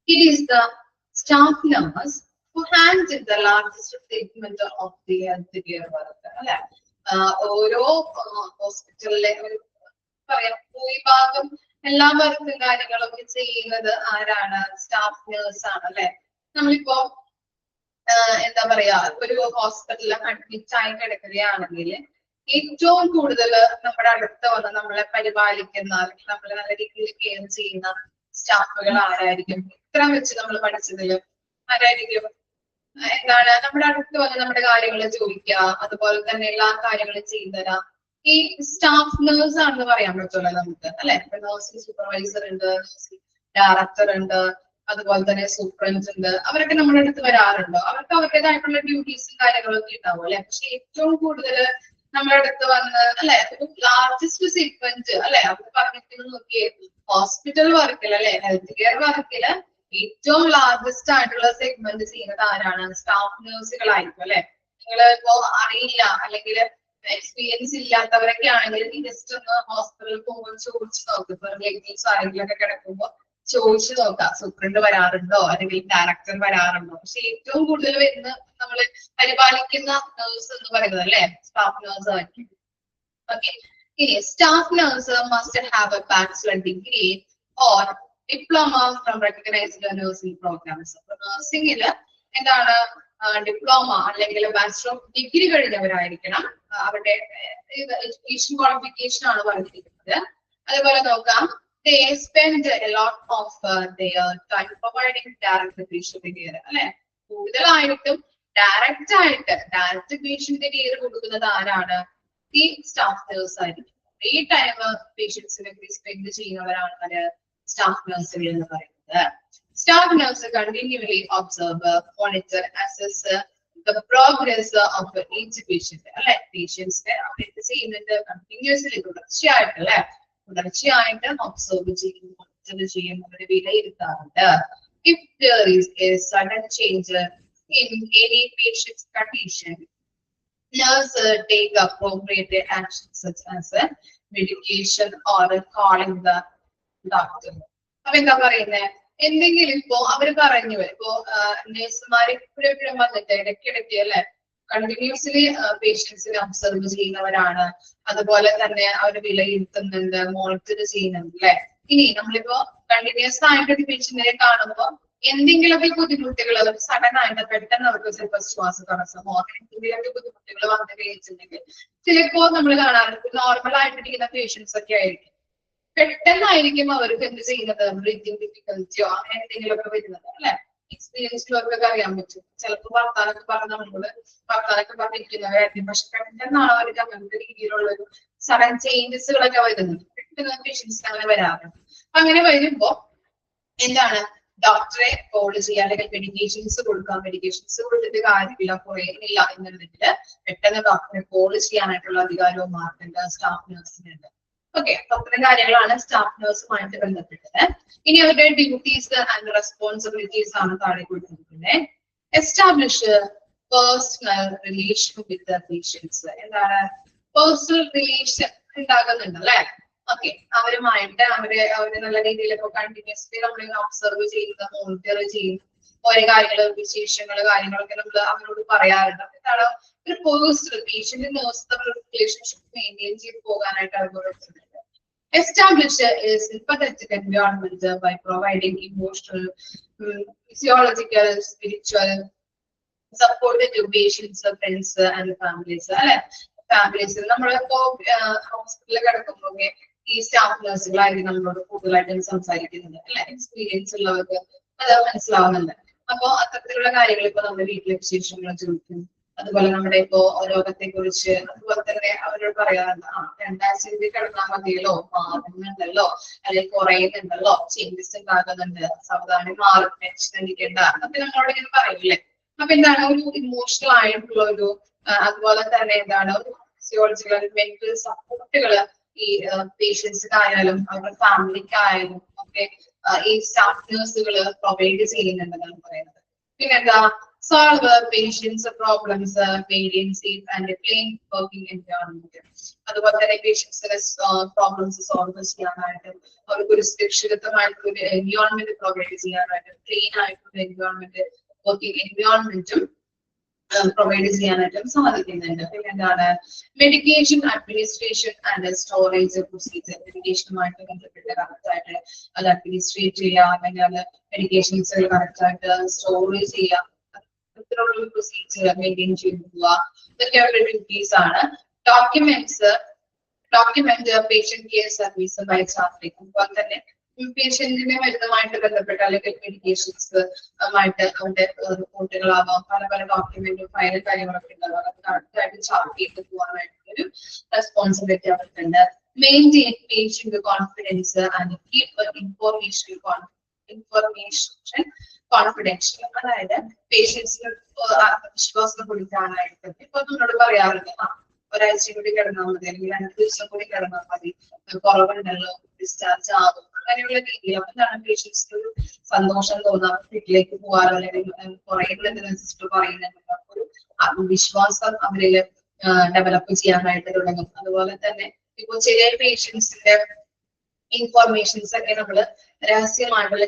It is the staff nurse who handles the largest segment of the healthcare worker. അല്ലെ ഓരോ ഹോസ്പിറ്റലിലെ പറയാം ഭൂരിഭാഗം എല്ലാ വർക്കും കാര്യങ്ങളൊക്കെ ചെയ്യുന്നത് ആരാണ്? സ്റ്റാഫ് നേഴ്സ് ആണ് അല്ലെ. നമ്മളിപ്പോ എന്താ പറയാ ഒരു ഹോസ്പിറ്റലിൽ അഡ്മിറ്റ് ആയി കിടക്കുകയാണെങ്കിൽ ഏറ്റവും കൂടുതൽ നമ്മുടെ അടുത്ത് വന്ന് നമ്മളെ പരിപാലിക്കുന്ന നമ്മളെ നല്ല രീതിയിൽ കെയർ ചെയ്യുന്ന സ്റ്റാഫുകൾ ആരായിരിക്കും? ഇത്ര വെച്ച് നമ്മൾ പഠിച്ചതിൽ ആരായിരിക്കും? എന്താണ് നമ്മുടെ അടുത്ത് വന്ന് നമ്മുടെ കാര്യങ്ങൾ ചോദിക്കുക, അതുപോലെ തന്നെ എല്ലാ കാര്യങ്ങളും ചെയ്തു തരാം. ഈ സ്റ്റാഫ് നേഴ്സ് ആണെന്ന് പറയാൻ പറ്റുമല്ലോ നമുക്ക് അല്ലെ. ഇപ്പൊ നഴ്സിംഗ് സൂപ്പർവൈസർ ഉണ്ട്, ഡയറക്ടർ ഉണ്ട്, അതുപോലെ തന്നെ സൂപ്രണ്ട് ഉണ്ട്. അവരൊക്കെ നമ്മുടെ അടുത്ത് വരാറുണ്ടോ? അവർക്ക് അവരുടേതായിട്ടുള്ള ഡ്യൂട്ടീസും കാര്യങ്ങളൊക്കെ ഉണ്ടാവും അല്ലെ. പക്ഷെ ഏറ്റവും കൂടുതൽ നമ്മുടെ അടുത്ത് വന്ന് അല്ലെ ഒരു ലാർജസ്റ്റ് സെഗ്മെന്റ് അല്ലെ അവർ പറഞ്ഞിട്ട് നോക്കിയേ ഹോസ്പിറ്റൽ വർക്കിൽ അല്ലെ ഹെൽത്ത് കെയർ വർക്കില് ഏറ്റവും ലാർജസ്റ്റ് ആയിട്ടുള്ള സെഗ്മെന്റ് ചെയ്യുന്നത് ആരാണ്? സ്റ്റാഫ് നേഴ്സുകളായിരിക്കും അല്ലെ. നിങ്ങൾ ഇപ്പോ അറിയില്ല അല്ലെങ്കിൽ എക്സ്പീരിയൻസ് ഇല്ലാത്തവരൊക്കെ ആണെങ്കിൽ ജസ്റ്റ് ഒന്ന് ഹോസ്പിറ്റലിൽ പോകുമ്പോൾ ചോദിച്ചു നോക്കും. ഇപ്പൊ റിലേറ്റീവ്സ് ആരെങ്കിലും ഒക്കെ കിടക്കുമ്പോ ചോദിച്ചു നോക്കാം സൂപ്രണ്ട് വരാറുണ്ടോ അല്ലെങ്കിൽ ഡയറക്ടർ വരാറുണ്ടോ. പക്ഷെ ഏറ്റവും കൂടുതൽ വരുന്ന നമ്മള് പരിപാലിക്കുന്ന നേഴ്സ് എന്ന് പറയുന്നത് അല്ലെ സ്റ്റാഫ് നേഴ്സ് ആയിരിക്കും. ഓക്കെ, ഇനി staff nurse must have a bachelor degree or diploma from recognised nursing programmes. അപ്പൊ നഴ്സിംഗില് എന്താണ് ഡിപ്ലോമ അല്ലെങ്കിൽ ബാച്ചിലർ ഓഫ് ഡിഗ്രി കഴിഞ്ഞവരായിരിക്കണം. അവരുടെ എഡ്യൂക്കേഷൻ ക്വാളിഫിക്കേഷൻ ആണ് പറഞ്ഞിരിക്കുന്നത്. അതുപോലെ നോക്കാം they spend a lot of their time providing direct patient care അല്ലെ. കൂടുതലായിട്ടും ഡയറക്റ്റ് പേഷ്യന്റ് കെയർ കൊടുക്കുന്നത് ആരാണ്? ഈ സ്റ്റാഫ് നേഴ്സ് ആയിരിക്കും. ഈ ടൈം പേഷ്യൻസിനൊക്കെ സ്പെൻഡ് ചെയ്യുന്നവരാണ് സ്റ്റാഫ് നഴ്സുകൾ എന്ന് പറയുന്നത്. Staff nurse continuously observe, monitor, assess the progress of each patient അല്ലെ. പേഷ്യൻസിനെ അവർ എന്ത് ചെയ്യുന്നുണ്ട്? കണ്ടിന്യൂസ്ലി തുടർച്ചയായിട്ട് അല്ലെ തുടർച്ചയായിട്ട് ഒബ്സർവ് ചെയ്യും, മോണിറ്റർ ചെയ്യും, അവരെ വിലയിരുത്താറുണ്ട്. If there is a sudden change in any patient's condition, nurse take appropriate action such as medication or calling the doctor. അപ്പൊ എന്താ പറയുന്നത്? എന്തെങ്കിലും ഇപ്പോ അവര് പറഞ്ഞു ഇപ്പോ നഴ്സുമാര് എപ്പോഴും വന്നിട്ട് ഇടയ്ക്കിടയ്ക്ക് അല്ലെ കണ്ടിന്യൂസ്ലി പേഷ്യൻസിനെ ഒബ്സർവ് ചെയ്യുന്നവരാണ്. അതുപോലെ തന്നെ അവർ വിലയിരുത്തുന്നുണ്ട്, മോണിറ്റർ ചെയ്യുന്നുണ്ട് അല്ലെ. ഇനി നമ്മളിപ്പോ കണ്ടിന്യൂസ് ആയിട്ട് ഒരു പേഷ്യന്റിനെ കാണുമ്പോ എന്തെങ്കിലുമൊക്കെ ബുദ്ധിമുട്ടുകൾ സഡൻ ആയിട്ട് പെട്ടെന്ന് അവർക്ക് ചിലപ്പോ ശ്വാസതടസ്സമോ എന്തെങ്കിലുമൊക്കെ ബുദ്ധിമുട്ടുകൾ വന്നു കഴിച്ചിട്ടുണ്ടെങ്കിൽ ചിലപ്പോ നമ്മൾ കാണാറുണ്ട് നോർമൽ ആയിട്ടിരിക്കുന്ന പേഷ്യൻസ് ഒക്കെ ആയിരിക്കും പെട്ടെന്നായിരിക്കും അവർക്ക് എന്ത് ചെയ്യുന്നത് ബ്രീത്തിങ് ഡിഫിക്കൽറ്റിയോ അങ്ങനെ എന്തെങ്കിലുമൊക്കെ വരുന്നത് അല്ലെ. എക്സ്പീരിയൻസിലൊക്കെ അറിയാൻ പറ്റും. ചിലപ്പോൾ വർത്താനൊക്കെ പറഞ്ഞ നമ്മള് വർത്താനൊക്കെ പറഞ്ഞിരിക്കുന്നവരായിരിക്കും. പക്ഷെ പെട്ടെന്നാണ് അവർക്ക് അങ്ങനത്തെ രീതിയിലുള്ള ഒരു സഡൻ ചേഞ്ചസുകളൊക്കെ വരുന്നത്. പെട്ടെന്ന് പേഷ്യൻസിന് അങ്ങനെ വരാറുണ്ട്. അങ്ങനെ വരുമ്പോ എന്താണ് ഡോക്ടറെ കോൾ ചെയ്യുക അല്ലെങ്കിൽ മെഡിക്കേഷൻസ് കൊടുക്കുക. മെഡിക്കേഷൻസ് കൊടുത്തിട്ട് കാര്യമില്ല കുറയുന്നില്ല എന്നുണ്ടെങ്കിൽ പെട്ടെന്ന് ഡോക്ടറെ കോൾ ചെയ്യാനായിട്ടുള്ള അധികാരവും മാർക്കുണ്ട് സ്റ്റാഫ് നഴ്സിനുണ്ട്. ഓക്കെ, അത്തരം കാര്യങ്ങളാണ് സ്റ്റാഫ് നഴ്സുമായിട്ട് ബന്ധപ്പെട്ടത്. ഇനി അവരുടെ ഡ്യൂട്ടീസ് ആൻഡ് റെസ്പോൺസിബിലിറ്റീസ് ആണ് താഴെ കൊടുത്തിരിക്കുന്നത്. Establish personal relation with the patients. എന്താണ് പേഴ്സണൽ റിലേഷൻ ഉണ്ടാകുന്നുണ്ട് അല്ലെ. ഓക്കെ, അവരുമായിട്ട് അവര് നല്ല രീതിയിൽ ഇപ്പൊ കണ്ടിന്യൂസ്ലി നമ്മളിങ്ങനെ ഒബ്സർവ് ചെയ്യുന്ന മോണിറ്റർ ചെയ്യുന്നു. ഓരോ കാര്യങ്ങള് വിശേഷങ്ങള് കാര്യങ്ങളൊക്കെ നമ്മൾ അവരോട് പറയാറുണ്ട്. എന്താണ് ഒരു പേഴ്സണൽ പേഷ്യന്റ് നേഴ്സ് തമ്മിലുള്ള റിലേഷൻഷിപ്പ് മെയിൻറ്റെയിൻ ചെയ്ത് പോകാനായിട്ട് അവരോട് establish a sympathetic environment by providing emotional, physiological, spiritual support to patients, friends and families. അല്ലെ ഫാമിലീസ് നമ്മളിപ്പോ ഹോസ്പിറ്റലിൽ കിടക്കുമ്പോൾ ഈ സ്റ്റാഫ് നഴ്സുകളായിരിക്കും നമ്മളോട് കൂടുതലായിട്ടും സംസാരിക്കുന്നത് അല്ലെ. എക്സ്പീരിയൻസ് ഉള്ളവർക്ക് അത് മനസ്സിലാവുന്നുണ്ട്. അപ്പൊ അത്തരത്തിലുള്ള കാര്യങ്ങൾ ഇപ്പൊ നമ്മുടെ വീട്ടിലെ വിശേഷങ്ങൾ ചോദിക്കും. അതുപോലെ നമ്മുടെ ഇപ്പോ രോഗത്തെ കുറിച്ച് അതുപോലെ തന്നെ അവരോട് പറയാറുണ്ട് 2 ആഴ്ച കിടന്നാൽ മതിയല്ലോ, മാറുന്നുണ്ടല്ലോ അല്ലെങ്കിൽ കുറയുന്നുണ്ടല്ലോ, ചേഞ്ചസ് ഉണ്ടാകുന്നുണ്ട്, സാവധാനം മാറും, ടെൻഷൻ അടിക്കേണ്ട അതൊക്കെ നമ്മളോട് ഇങ്ങനെ പറയൂലേ. അപ്പൊ എന്താണ് ഒരു ഇമോഷണൽ ആയിട്ടുള്ള ഒരു അതുപോലെ തന്നെ എന്താണ് ഒരു ഫിസിയോളജിക്കൽ മെന്റൽ സപ്പോർട്ടുകൾ ഈ പേഷ്യൻസിനായാലും അവരുടെ ഫാമിലിക്കായാലും ഒക്കെ ഈ സ്റ്റാഫ് നഴ്സുകൾ പ്രൊവൈഡ് ചെയ്യുന്നുണ്ടെന്നാണ് പറയുന്നത്. പിന്നെന്താ solve patients' problems, maintain safe and clean working environment. അതുപോലെ തന്നെ പേഷ്യൻസിന്റെ പ്രോബ്ലംസ് സോൾവ് ചെയ്യാനായിട്ടും അവർക്ക് ഒരു സുരക്ഷിതമായിട്ടുള്ള ഒരു എൻവയോൺമെന്റ് പ്രൊവൈഡ് ചെയ്യാനായിട്ടും ക്ലീൻ ആയിട്ടുള്ള എൻവയോൺമെന്റ് വർക്കിംഗ് എൻവയോൺമെന്റും പ്രൊവൈഡ് ചെയ്യാനായിട്ടും സാധിക്കുന്നുണ്ട്. പിന്നെ എന്താണ് medication administration and storage procedure. മെഡിക്കേഷനുമായിട്ട് ബന്ധപ്പെട്ട് കറക്റ്റ് ആയിട്ട് അത് അഡ്മിനിസ്ട്രേറ്റ് ചെയ്യുക, അല്ലെങ്കിൽ അത് മെഡിക്കേഷൻസ് കറക്റ്റ് ആയിട്ട് സ്റ്റോറേജ് ചെയ്യുക, ഇത്തരമുള്ള പ്രൊസീജിയർ മെയിൻറ്റെയിൻ ചെയ്തു പോവുക, ഇതൊക്കെ അവരുടെ ഡ്യൂട്ടീസ് ആണ്. Documents document patient care service by charting. അതുപോലെ തന്നെ പേഷ്യന്റിന്റെ മരുന്നുമായിട്ട് ബന്ധപ്പെട്ട അല്ലെങ്കിൽ മെഡിക്കേഷൻസ് ആയിട്ട് അവരുടെ റിപ്പോർട്ടുകളാവാം, പല പല ഡോക്യുമെന്റും ഫയലും കാര്യങ്ങളൊക്കെ ഉണ്ടാവും. അത് കറക്റ്റായിട്ട് ചാർട്ട് ചെയ്ത് പോകാനായിട്ടൊരു റെസ്പോൺസിബിലിറ്റി അവർക്കുണ്ട്. Maintain patient confidence and keep information confidential. അതായത് പേഷ്യൻസിന് വിശ്വാസം കൊടുക്കാനായിട്ട് ഇപ്പൊ നമ്മളോട് പറയാറുണ്ട്, ഒരാഴ്ച കൂടി കിടന്നാൽ മതി, അല്ലെങ്കിൽ 2 ദിവസം കൂടി കിടന്നാൽ മതി, കുറവുണ്ടല്ലോ, ഡിസ്ചാർജ് ആകും, അങ്ങനെയുള്ള രീതിയിൽ. അപ്പോഴാണ് പേഷ്യൻസിന് ഒരു സന്തോഷം തോന്നാം, വീട്ടിലേക്ക് പോകാനോ അല്ലെങ്കിൽ കുറയുന്നതിന് സിസ്റ്റർ പറയുന്നുണ്ട്, ഒരു ആത്മവിശ്വാസം അവരില് ഡെവലപ്പ് ചെയ്യാനായിട്ട് തുടങ്ങും. അതുപോലെ തന്നെ ഇപ്പൊ ചില പേഷ്യൻസിന്റെ ഇൻഫോർമേഷൻസ് ഒക്കെ നമ്മൾ രഹസ്യമായിട്ടുള്ള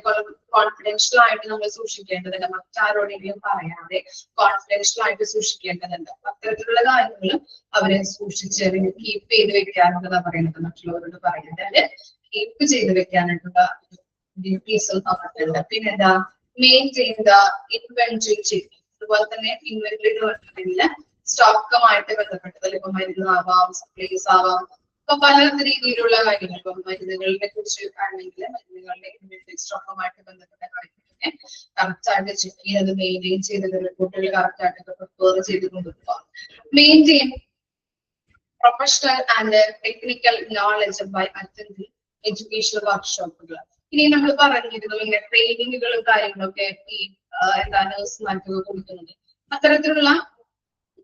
കോൺഫിഡൻഷ്യൽ ആയിട്ട് നമ്മൾ സൂക്ഷിക്കേണ്ടതുണ്ട്, മറ്റാരോടെങ്കിലും പറയാതെ കോൺഫിഡൻഷ്യൽ ആയിട്ട് സൂക്ഷിക്കേണ്ടതുണ്ട്. അത്തരത്തിലുള്ള കാര്യങ്ങളും അവരെ സൂക്ഷിച്ച് കീപ്പ് ചെയ്ത് വെക്കാനുള്ളതാ പറയുന്നത്, മറ്റുള്ളവരോട് പറയുന്നത് കീപ്പ് ചെയ്ത് വെക്കാനായിട്ടുള്ള ഡ്യൂട്ടീസും അവർക്കുണ്ട്. പിന്നെന്താ മെയിൻറ്റെയിൻ ദ ഇൻവെന്ററി ചെക്ക്. അതുപോലെ തന്നെ ഇൻവെന്ററി ഡിപ്പാർട്ട്മെന്റില് സ്റ്റോക്കുമായിട്ട് ബന്ധപ്പെട്ടത് ഇപ്പൊ മരുന്നാവാം, സപ്ലൈസ് ആവാം, ഇപ്പൊ പല രീതിയിലുള്ള കാര്യങ്ങൾ. ഇപ്പൊ മരുന്നുകളെ കുറിച്ച് ആണെങ്കിൽ മരുന്നുകളുടെ ഇൻവെന്ററി സ്റ്റോക്കുമായിട്ട് ബന്ധപ്പെട്ട കാര്യങ്ങളൊക്കെ കറക്റ്റ് ആയിട്ട് ചെക്ക് ചെയ്ത് മെയിൻറ്റെയിൻ ചെയ്തത് റിപ്പോർട്ടുകൾ കറക്റ്റ് ആയിട്ട് പ്രിപ്പയർ ചെയ്ത് കൊണ്ടുപോകാം. Maintain professional and technical knowledge by attending educational വർക്ക്ഷോപ്പുകൾ. ഇനി നമ്മൾ പറഞ്ഞിരുന്നു ഇങ്ങനെ ട്രെയിനിങ്ങുകളും കാര്യങ്ങളൊക്കെ ഈ എന്താ നഴ്സുമാർക്ക് കൊടുക്കുന്നുണ്ട്. അത്തരത്തിലുള്ള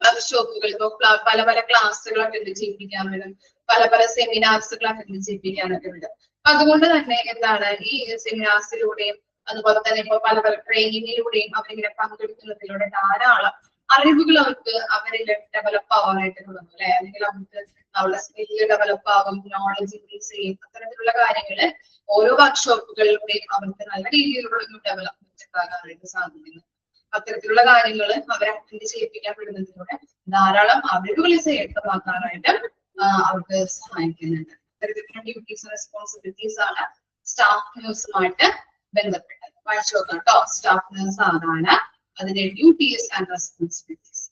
വർക്ക്ഷോപ്പുകൾ ഇപ്പൊ പല പല ക്ലാസ്സുകൾ അറ്റൻഡ് ചെയ്യിപ്പിക്കാൻ വരും, പല പല സെമിനാർസുകൾ അറ്റൻഡ് ചെയ്യിപ്പിക്കാനൊക്കെ ഉണ്ട്. അതുകൊണ്ട് തന്നെ എന്താണ് ഈ സെമിനാർസിലൂടെയും അതുപോലെ തന്നെ ഇപ്പൊ പല പല ട്രെയിനിങ്ങിലൂടെയും അവരിങ്ങനെ പങ്കെടുക്കുന്നതിലൂടെ ധാരാളം അറിവുകൾ അവർക്ക് അവരിൽ ഡെവലപ്പ് ആവാനായിട്ട് തുടങ്ങും, അല്ലെ? അല്ലെങ്കിൽ അവർക്ക് അവരുടെ സ്കില്ല് ഡെവലപ്പ് ആവും, നോളജ് ഇൻക്രീസ് ചെയ്യും. അത്തരത്തിലുള്ള കാര്യങ്ങള് ഓരോ വർക്ക്ഷോപ്പുകളിലൂടെയും അവർക്ക് നല്ല രീതിയിലുള്ള ഡെവലപ്മെന്റ് ഉണ്ടാകാനായിട്ട് സാധിക്കുന്നു. അത്തരത്തിലുള്ള കാര്യങ്ങൾ അവരെ അറ്റൻഡ് ചെയ്യിപ്പിക്കപ്പെടുന്നതിലൂടെ ധാരാളം അറിവുകൾ സേട്ടമാക്കാനായിട്ട് അവർക്ക് സഹായിക്കുന്നുണ്ട്. അത്തരത്തിലുള്ള ഡ്യൂട്ടീസ് റെസ്പോൺസിബിലിറ്റീസ് ആണ് സ്റ്റാഫ് നഴ്സുമായിട്ട് ബന്ധപ്പെട്ടത്. വായിച്ചു നോക്കാം കേട്ടോ. സ്റ്റാഫ് നഴ്സ് ആരാണ്, അതിന്റെ duties and responsibilities.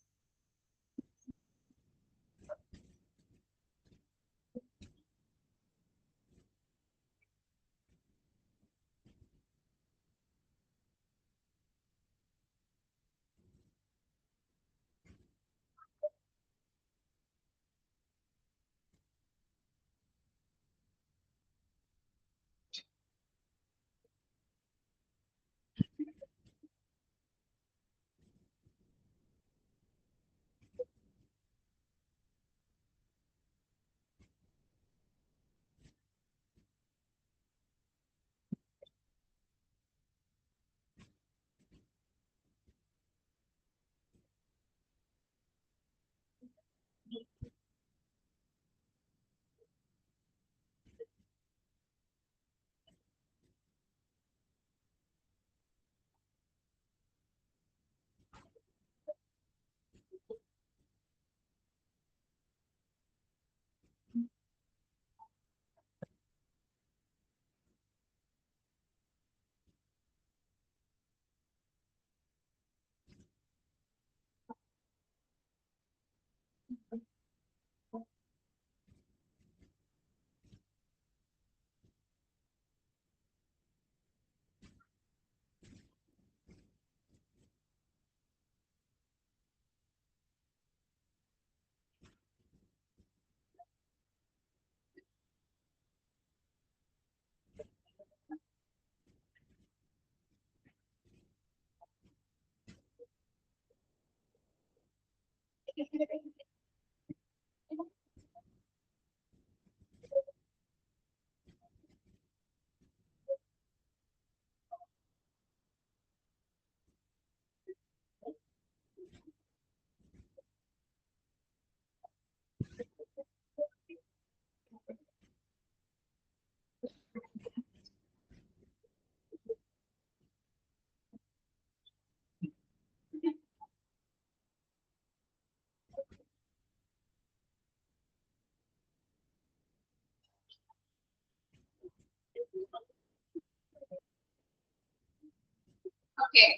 Okay.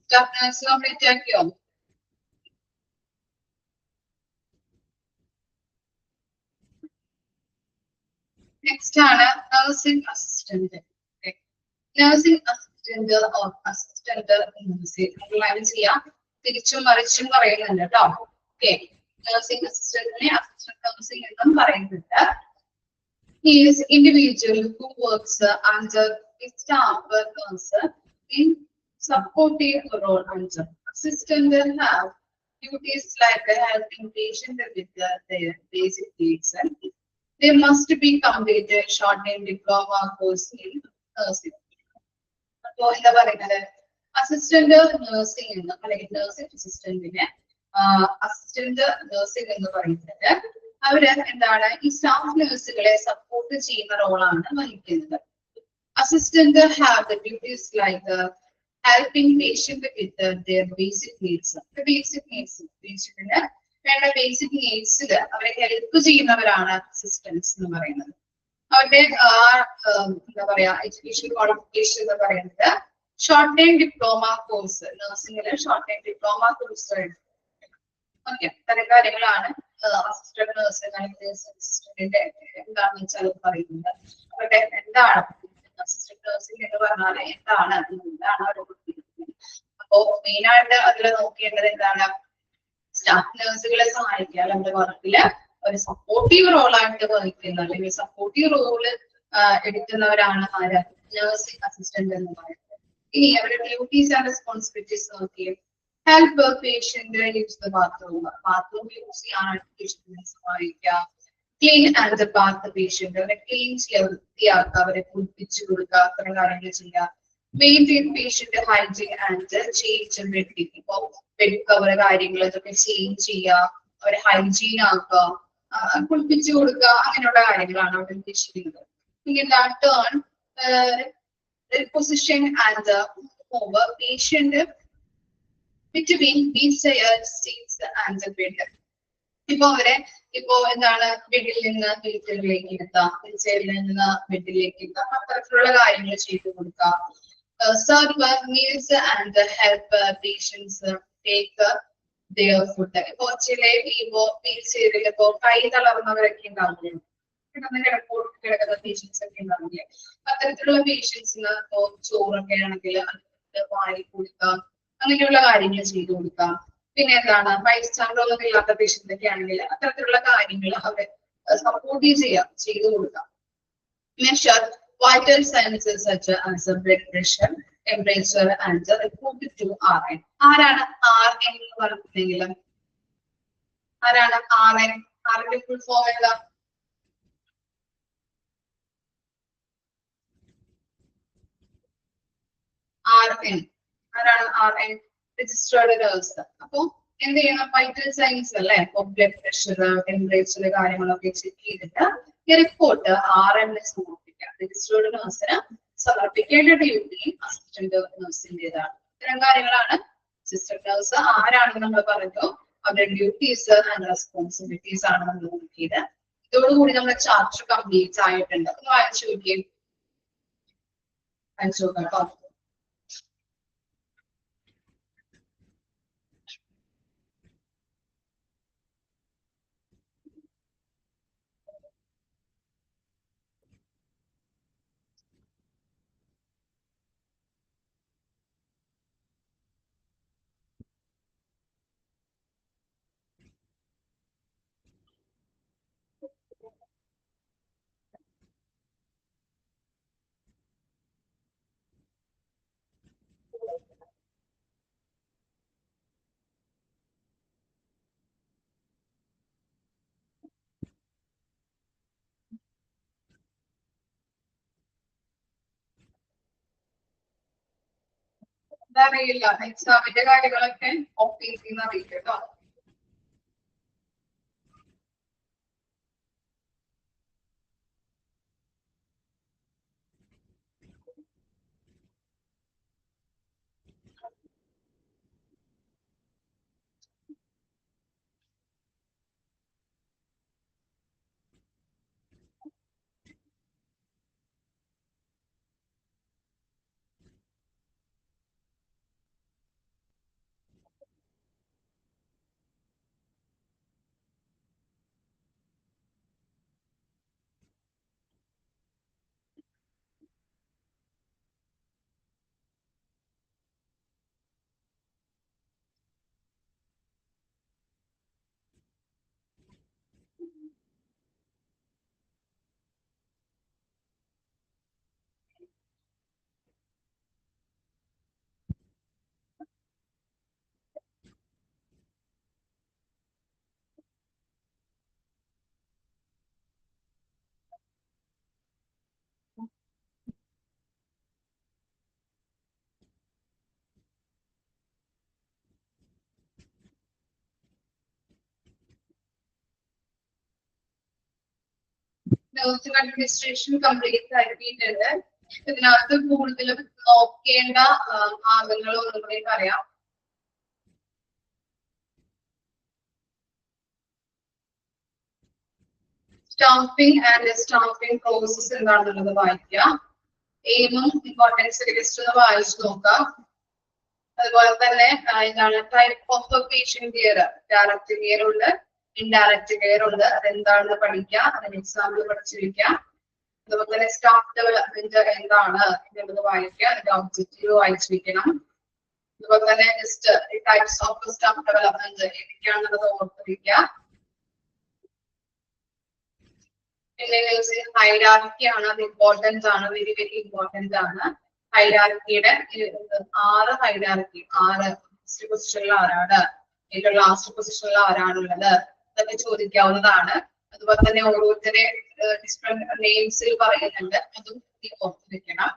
Staff nurse complete ആക്കിയോ? നെക്സ്റ്റ് ആണ് nursing assistant. Nursing assistant or assistant nursing ചെയ്യാം, തിരിച്ചും മറിച്ചും പറയുന്നുണ്ട് കേട്ടോ. ഓക്കെ, നഴ്സിംഗ് അസിസ്റ്റന്റിനെ അസിസ്റ്റന്റ് നഴ്സിംഗ് എന്നും പറയുന്നുണ്ട്. He is individual who works under a staff nurse in supportive role under assistant have duties like helping patient with their basic needs. They must be completed short-term diploma course in nursing. അപ്പോൾ എന്താ പറയുന്നത്, assistant nursing എന്ന് അല്ലെങ്കിൽ nursing അസിസ്റ്റന്റിനെ assistant nursing എന്ന് പറയുന്നത് അവര് എന്താണ് ഈ സ്റ്റാഫ് നഴ്സുകളെ സപ്പോർട്ട് ചെയ്യുന്ന റോളാണ് വഹിക്കുന്നത്. Assistant have the duties like helping patient with their basic needs. Basic needs, പേഷ്യന്റിന് വേണ്ട ബേസിക് നീഡ്സിൽ അവരെ ഹെൽപ്പ് ചെയ്യുന്നവരാണ് അസിസ്റ്റൻസ് എന്ന് പറയുന്നത്. അവരുടെ എന്താ പറയാ എഡ്യൂക്കേഷൻ ക്വാളിഫിക്കേഷൻ എന്ന് പറയുന്നത് ഷോർട്ട് ടൈം ഡിപ്ലോമ കോഴ്സ്, നഴ്സിംഗില് short time diploma course. Okay, അത്തരം കാര്യങ്ങളാണ് അസിസ്റ്റന്റ് നഴ്സിംഗ് അല്ലെങ്കിൽ അസിസ്റ്റന്റിന്റെ എന്താണെന്ന് വെച്ചാൽ പറയുന്നത്. അവരുടെ എന്താണ് അസിസ്റ്റന്റ് നഴ്സിംഗ് എന്ന് പറഞ്ഞാൽ എന്താണ് അവർ കൊടുത്തിരിക്കുന്നത്. അപ്പോ മെയിൻ ആയിട്ട് അതിൽ നോക്കേണ്ടത് എന്താണ്, സ്റ്റാഫ് നഴ്സുകളെ സഹായിക്കുക നമ്മുടെ വർക്കില് ഒരു സപ്പോർട്ടീവ് റോളായിട്ട് വഹിക്കുന്ന അല്ലെങ്കിൽ സപ്പോർട്ടീവ് റോള് എടുക്കുന്നവരാണ് ആര്, നഴ്സിംഗ് അസിസ്റ്റന്റ് എന്ന് പറയുന്നത്. ഇനി അവരുടെ ഡ്യൂട്ടീസ് ആൻഡ് റെസ്പോൺസിബിലിറ്റീസ് നോക്കിയേ. Help patient use the bathroom, bathroom use ചെയ്യാനായിട്ട് പേഷ്യന്റിനെ സഹായിക്കുക. Clean and the bath patient, അവരെ ക്ലീൻ ചെയ്യുക, വൃത്തിയാക്കുക, അവരെ കുളിപ്പിച്ചു കൊടുക്കുക, അത്തരം കാര്യങ്ങൾ ചെയ്യുക. Maintain patient hygiene and change bed, ഇപ്പൊ ബെഡ് കവർ കാര്യങ്ങൾ ഇതൊക്കെ ചേഞ്ച് ചെയ്യുക, അവരെ ഹൈജീൻ ആക്കുക, കുളിപ്പിച്ചു കൊടുക്കുക, അങ്ങനെയുള്ള കാര്യങ്ങളാണ് അവിടെ ഉദ്ദേശിക്കുന്നത്. പിന്നെ turn position and over patient between wheelchair seats and the bed. ഇപ്പൊ അവരെ എന്താണ് ബെഡിൽ നിന്ന് വീൽചെയറിലേക്ക് ഇരുത്താം, വീൽചെയറിൽ നിന്ന് ബെഡിലേക്ക് ഇരുത്താം, അത്തരത്തിലുള്ള കാര്യങ്ങൾ ചെയ്തു കൊടുക്കാം. Serve meals and help patients take their food. ഇപ്പൊ ചില വീൽചെയറിൽ ഇപ്പോ കൈ തളർന്നവരൊക്കെ ഉണ്ടാവില്ലേ, കിടക്കുന്ന പേഷ്യൻസ് ഒക്കെ ഉണ്ടാവില്ലേ, അത്തരത്തിലുള്ള പേഷ്യൻസിന് ഇപ്പോ ചോറൊക്കെ ആണെങ്കിൽ വാരി കൊടുക്കാം, അങ്ങനെയുള്ള കാര്യങ്ങൾ ചെയ്തു കൊടുക്കാം. പിന്നെ എന്താണ് വൈസ് സ്റ്റാൻഡർ ഒന്നും ഇല്ലാത്ത പേഷ്യന്റ് ഒക്കെ ആണെങ്കിൽ അത്തരത്തിലുള്ള കാര്യങ്ങൾ അവരെ സപ്പോർട്ട് ചെയ്തു കൊടുക്കാം. Measure vital signs such as blood pressure, temperature and report to RN. ആരാണ് RN എന്ന് പറഞ്ഞിട്ടുണ്ടെങ്കിൽ, ആരാണ് RN? RN ഫുൾ ഫോം എന്താ? RN ആരാണ്? RN registered nurse. അപ്പൊ എന്ത് ചെയ്യണം, വൈറ്റൽ സയൻസ് അല്ലെ, ബ്ലഡ് പ്രഷർ, ടെമ്പറേച്ചർ കാര്യങ്ങളൊക്കെ ചെക്ക് ചെയ്തിട്ട് ഈ റിപ്പോർട്ട് RN സമർപ്പിക്കാം. രജിസ്റ്റേർഡ് നഴ്സിന് സമർപ്പിക്കേണ്ട ഡ്യൂട്ടി അസിസ്റ്റന്റ് നഴ്സിന്റേതാണ്. ഇത്തരം കാര്യങ്ങളാണ് അസിസ്റ്റന്റ് നഴ്സ് ആരാണെന്ന് നമ്മൾ പറഞ്ഞു, അവരുടെ ഡ്യൂട്ടീസ് ആൻഡ് റെസ്പോൺസിബിലിറ്റീസ് ആണ് നമ്മൾ നോക്കിയത്. ഇതോടുകൂടി നമ്മുടെ ചാപ്റ്റർ കംപ്ലീറ്റ് ആയിട്ടുണ്ട്. ഒന്ന് വായിച്ചു നോക്കിയേ, വായിച്ചു നോക്കാം കേട്ടോ. അറിയില്ല, എക്സാമിന്റെ കാര്യങ്ങളൊക്കെ ഓഫീസിൽ നിന്ന് അറിയില്ല കേട്ടോ. നഴ്സിംഗ് അഡ്മിനിസ്ട്രേഷൻ കംപ്ലീറ്റ് ആക്കിയിട്ടുണ്ട്. ഇതിനകത്ത് കൂടുതലും നോക്കേണ്ട ഭാഗങ്ങൾ ഒന്നും കൂടി പറയാം. സ്റ്റാഫിംഗ് ആൻഡ് സ്റ്റാഫിംഗ് പ്രോസസ് എന്താണെന്നുള്ളത് വായിക്കുക. എയിമും ഇമ്പോർട്ടൻസ് ലിസ്റ്റ് ഒന്ന് വായിച്ചു നോക്കാം. അതുപോലെ തന്നെ എന്താണ് type of patient care, direct care ഉണ്ട്, ഇൻഡയറക്റ്റ് കെയർ ഉണ്ട്. അതെന്താണെന്ന് പഠിക്കുക, അതിന് എക്സാമ്പിൾ പഠിച്ചു വെക്കുക. അതുപോലെ തന്നെ സ്റ്റാഫ് ഡെവലപ്മെന്റ് എന്താണ് എന്നുള്ളത് വായിക്കുക, അതിന്റെ ഒബ്ജക്റ്റീവ് വായിച്ചു വെക്കണം. അതുപോലെ തന്നെ just types of staff development ഏതൊക്കെയാണെന്നുള്ളത് ഓർത്തിരിക്കുക. പിന്നെ ഹൈറാർക്കി ആണ്, അത് ഇമ്പോർട്ടന്റ് ആണ്, വെരി വെരി ഇമ്പോർട്ടന്റ് ആണ്. ഹൈറാർക്കിയുടെ 6 ഹൈറാർക്കി, 6 ഫസ്റ്റ് പൊസിഷനിൽ ആരാണ്, ഏറ്റവും ലാസ്റ്റ് പൊസിഷനിൽ ആരാണുള്ളത്, അതൊക്കെ ചോദിക്കാവുന്നതാണ്. അതുപോലെ തന്നെ ഓരോരുത്തരെ ഡിഫറെന്റ് നെയിംസിൽ പറയുന്നുണ്ട്, അതും ഓർത്ത് വെക്കണം.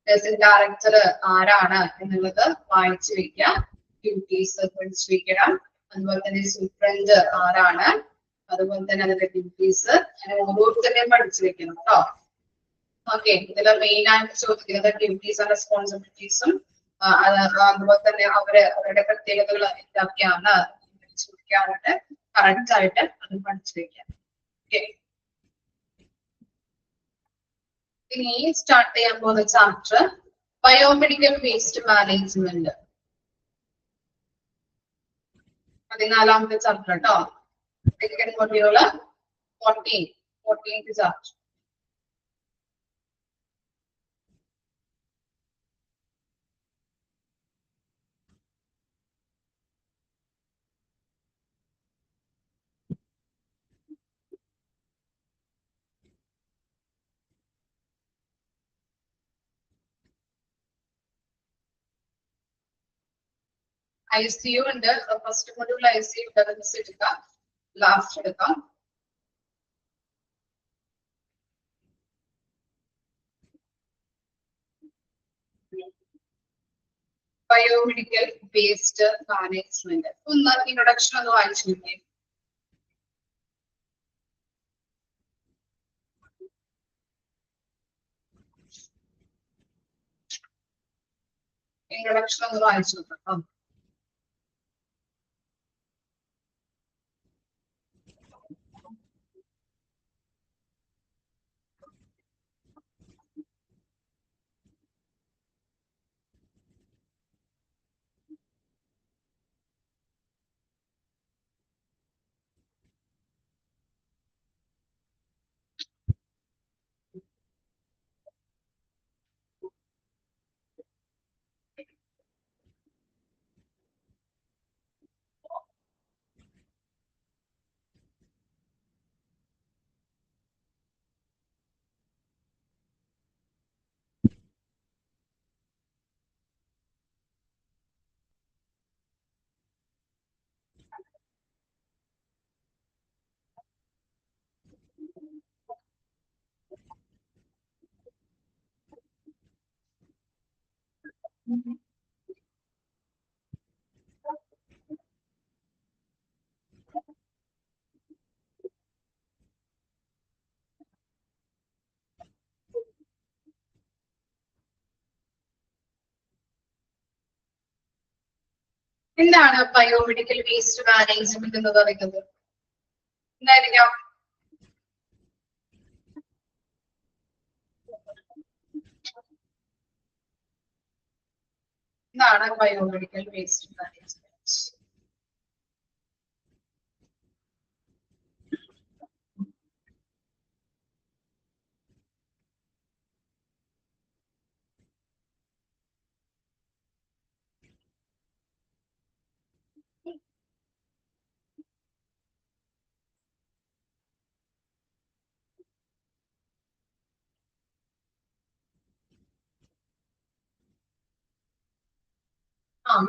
നഴ്സിംഗ് ഡയറക്ടർ ആരാണ് എന്നുള്ളത് വായിച്ചു വെക്കാം, ഡ്യൂട്ടീസ് പഠിച്ചു വെക്കണം. അതുപോലെ തന്നെ സൂപ്രണ്ട് ആരാണ്, അതുപോലെ തന്നെ അതിന്റെ ഡ്യൂട്ടീസ്, അങ്ങനെ ഓരോരുത്തരെയും പഠിച്ചു വെക്കണം കേട്ടോ. ഓക്കെ, ഇതിൽ മെയിൻ ആയിട്ട് ചോദിക്കുന്നത് ഡ്യൂട്ടീസും റെസ്പോൺസിബിലിറ്റീസും അതുപോലെ തന്നെ അവരുടെ പ്രത്യേകതകൾ എന്തൊക്കെയാണ് ചോദിക്കാറുണ്ട്. കറക്റ്റ് ആയിട്ട് അത് പഠിച്ചു വെക്കാം. ഓക്കെ, ഇനി സ്റ്റാർട്ട് ചെയ്യാൻ പോകുന്ന ചാപ്റ്റർ ബയോമെഡിക്കൽ വേസ്റ്റ് മാനേജ്മെന്റ്, 14ാമത്തെ ചാപ്റ്റർ കേട്ടോ. Second module 14th chapter. ICU ഉണ്ട്, ഫസ്റ്റ് മൊഡ്യൂൾ ICU ഉണ്ട്, അത് മിസ് എടുക്കാം, ലാസ്റ്റ് എടുക്കാം. ബയോമെഡിക്കൽ വേസ്റ്റ് മാനേജ്മെന്റ് ഒന്ന് ഇൻട്രൊഡക്ഷൻ ഒന്ന് വായിച്ചു നോക്കിയേ. ഇൻട്രൊഡക്ഷൻ ഒന്ന് വായിച്ചു നോക്കാം. എന്താണ് ബയോമെഡിക്കൽ വേസ്റ്റ് മാനേജ്മെന്റ് എന്ന് പറയുന്നത്? എന്തായിരിക്കാം? എന്താണ് biomedical waste management?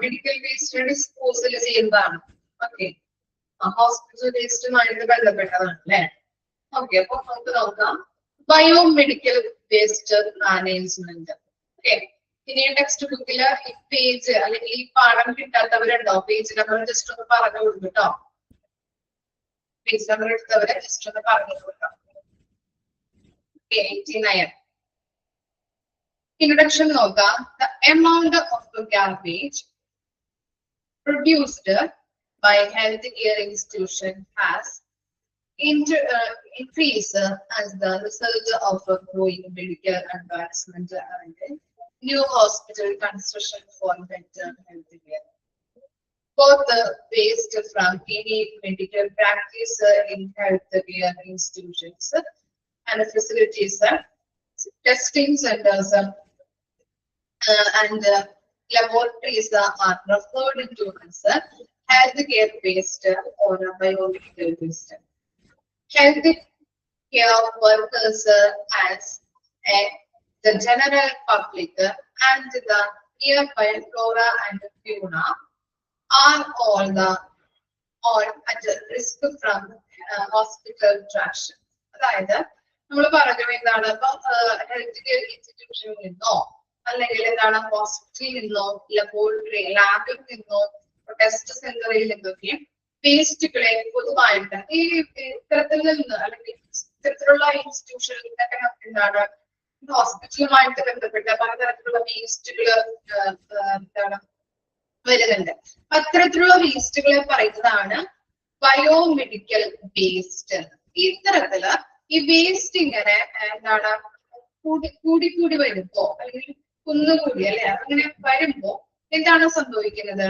Medical waste disposal ചെയ്യുന്നതാണ്. ഓക്കെ, ഹോസ്പിറ്റൽ വേസ്റ്റുമായിട്ട് ബന്ധപ്പെട്ടതാണ് അല്ലെ. ഓക്കെ, അപ്പൊ നമുക്ക് നോക്കാം ബയോമെഡിക്കൽ വേസ്റ്റ് മാനേജ്മെന്റ്. ഓക്കെ, ഇനി ടെക്സ്റ്റ് ബുക്കില് ഈ പേജ് അല്ലെങ്കിൽ ഈ പാഠം കിട്ടാത്തവരുണ്ടോ? പേജ് നമ്പർ ജസ്റ്റ് ഒന്ന് പറഞ്ഞു കൊടുക്കും കേട്ടോ. പേജ് നമ്പർ എടുത്തവരെ ജസ്റ്റ് ഒന്ന് പറഞ്ഞു കൊടുക്കാം. 89. Introduction noka, the amount of garbage produced by healthcare institution has increased as the result of growing medical advancement and new hospital construction for better healthcare. Both the waste from any medical practice in healthcare institutions and facilities, testing centers, and laboratories are referred to as healthcare waste or biomedical waste. Healthcare workers as the general public and the nearby flora and fauna are all at risk from hospital traction. അതായത് നമ്മൾ പറഞ്ഞു എന്താണ് ഇപ്പൊ health care ഇൻസ്റ്റിറ്റ്യൂഷനിൽ നിന്നോ അല്ലെങ്കിൽ എന്താണ് ഹോസ്പിറ്റലിൽ നിന്നോ ലബോറട്ടറി ലാബിൽ നിന്നോ ടെസ്റ്റ് സെന്ററിൽ നിന്നൊക്കെ വേസ്റ്റുകളെ പൊതുവായിട്ട് ഈ ഇത്തരത്തിൽ നിന്ന് അല്ലെങ്കിൽ ഇത്തരത്തിലുള്ള ഇൻസ്റ്റിറ്റ്യൂഷനിലൊക്കെ എന്താണ് ഹോസ്പിറ്റലുമായിട്ട് ബന്ധപ്പെട്ട പലതരത്തിലുള്ള വേസ്റ്റുകൾ എന്താണ് വരുന്നുണ്ട്. അത്തരത്തിലുള്ള വേസ്റ്റുകളെ പറയുന്നതാണ് ബയോമെഡിക്കൽ വേസ്റ്റ്. ഇത്തരത്തില് ഈ വേസ്റ്റ് ഇങ്ങനെ എന്താണ് കൂടി വരുമ്പോ അല്ലെങ്കിൽ കുന്നുകൂടി അല്ലെ അങ്ങനെ വരുമ്പോ എന്താണ് സംഭവിക്കുന്നത്?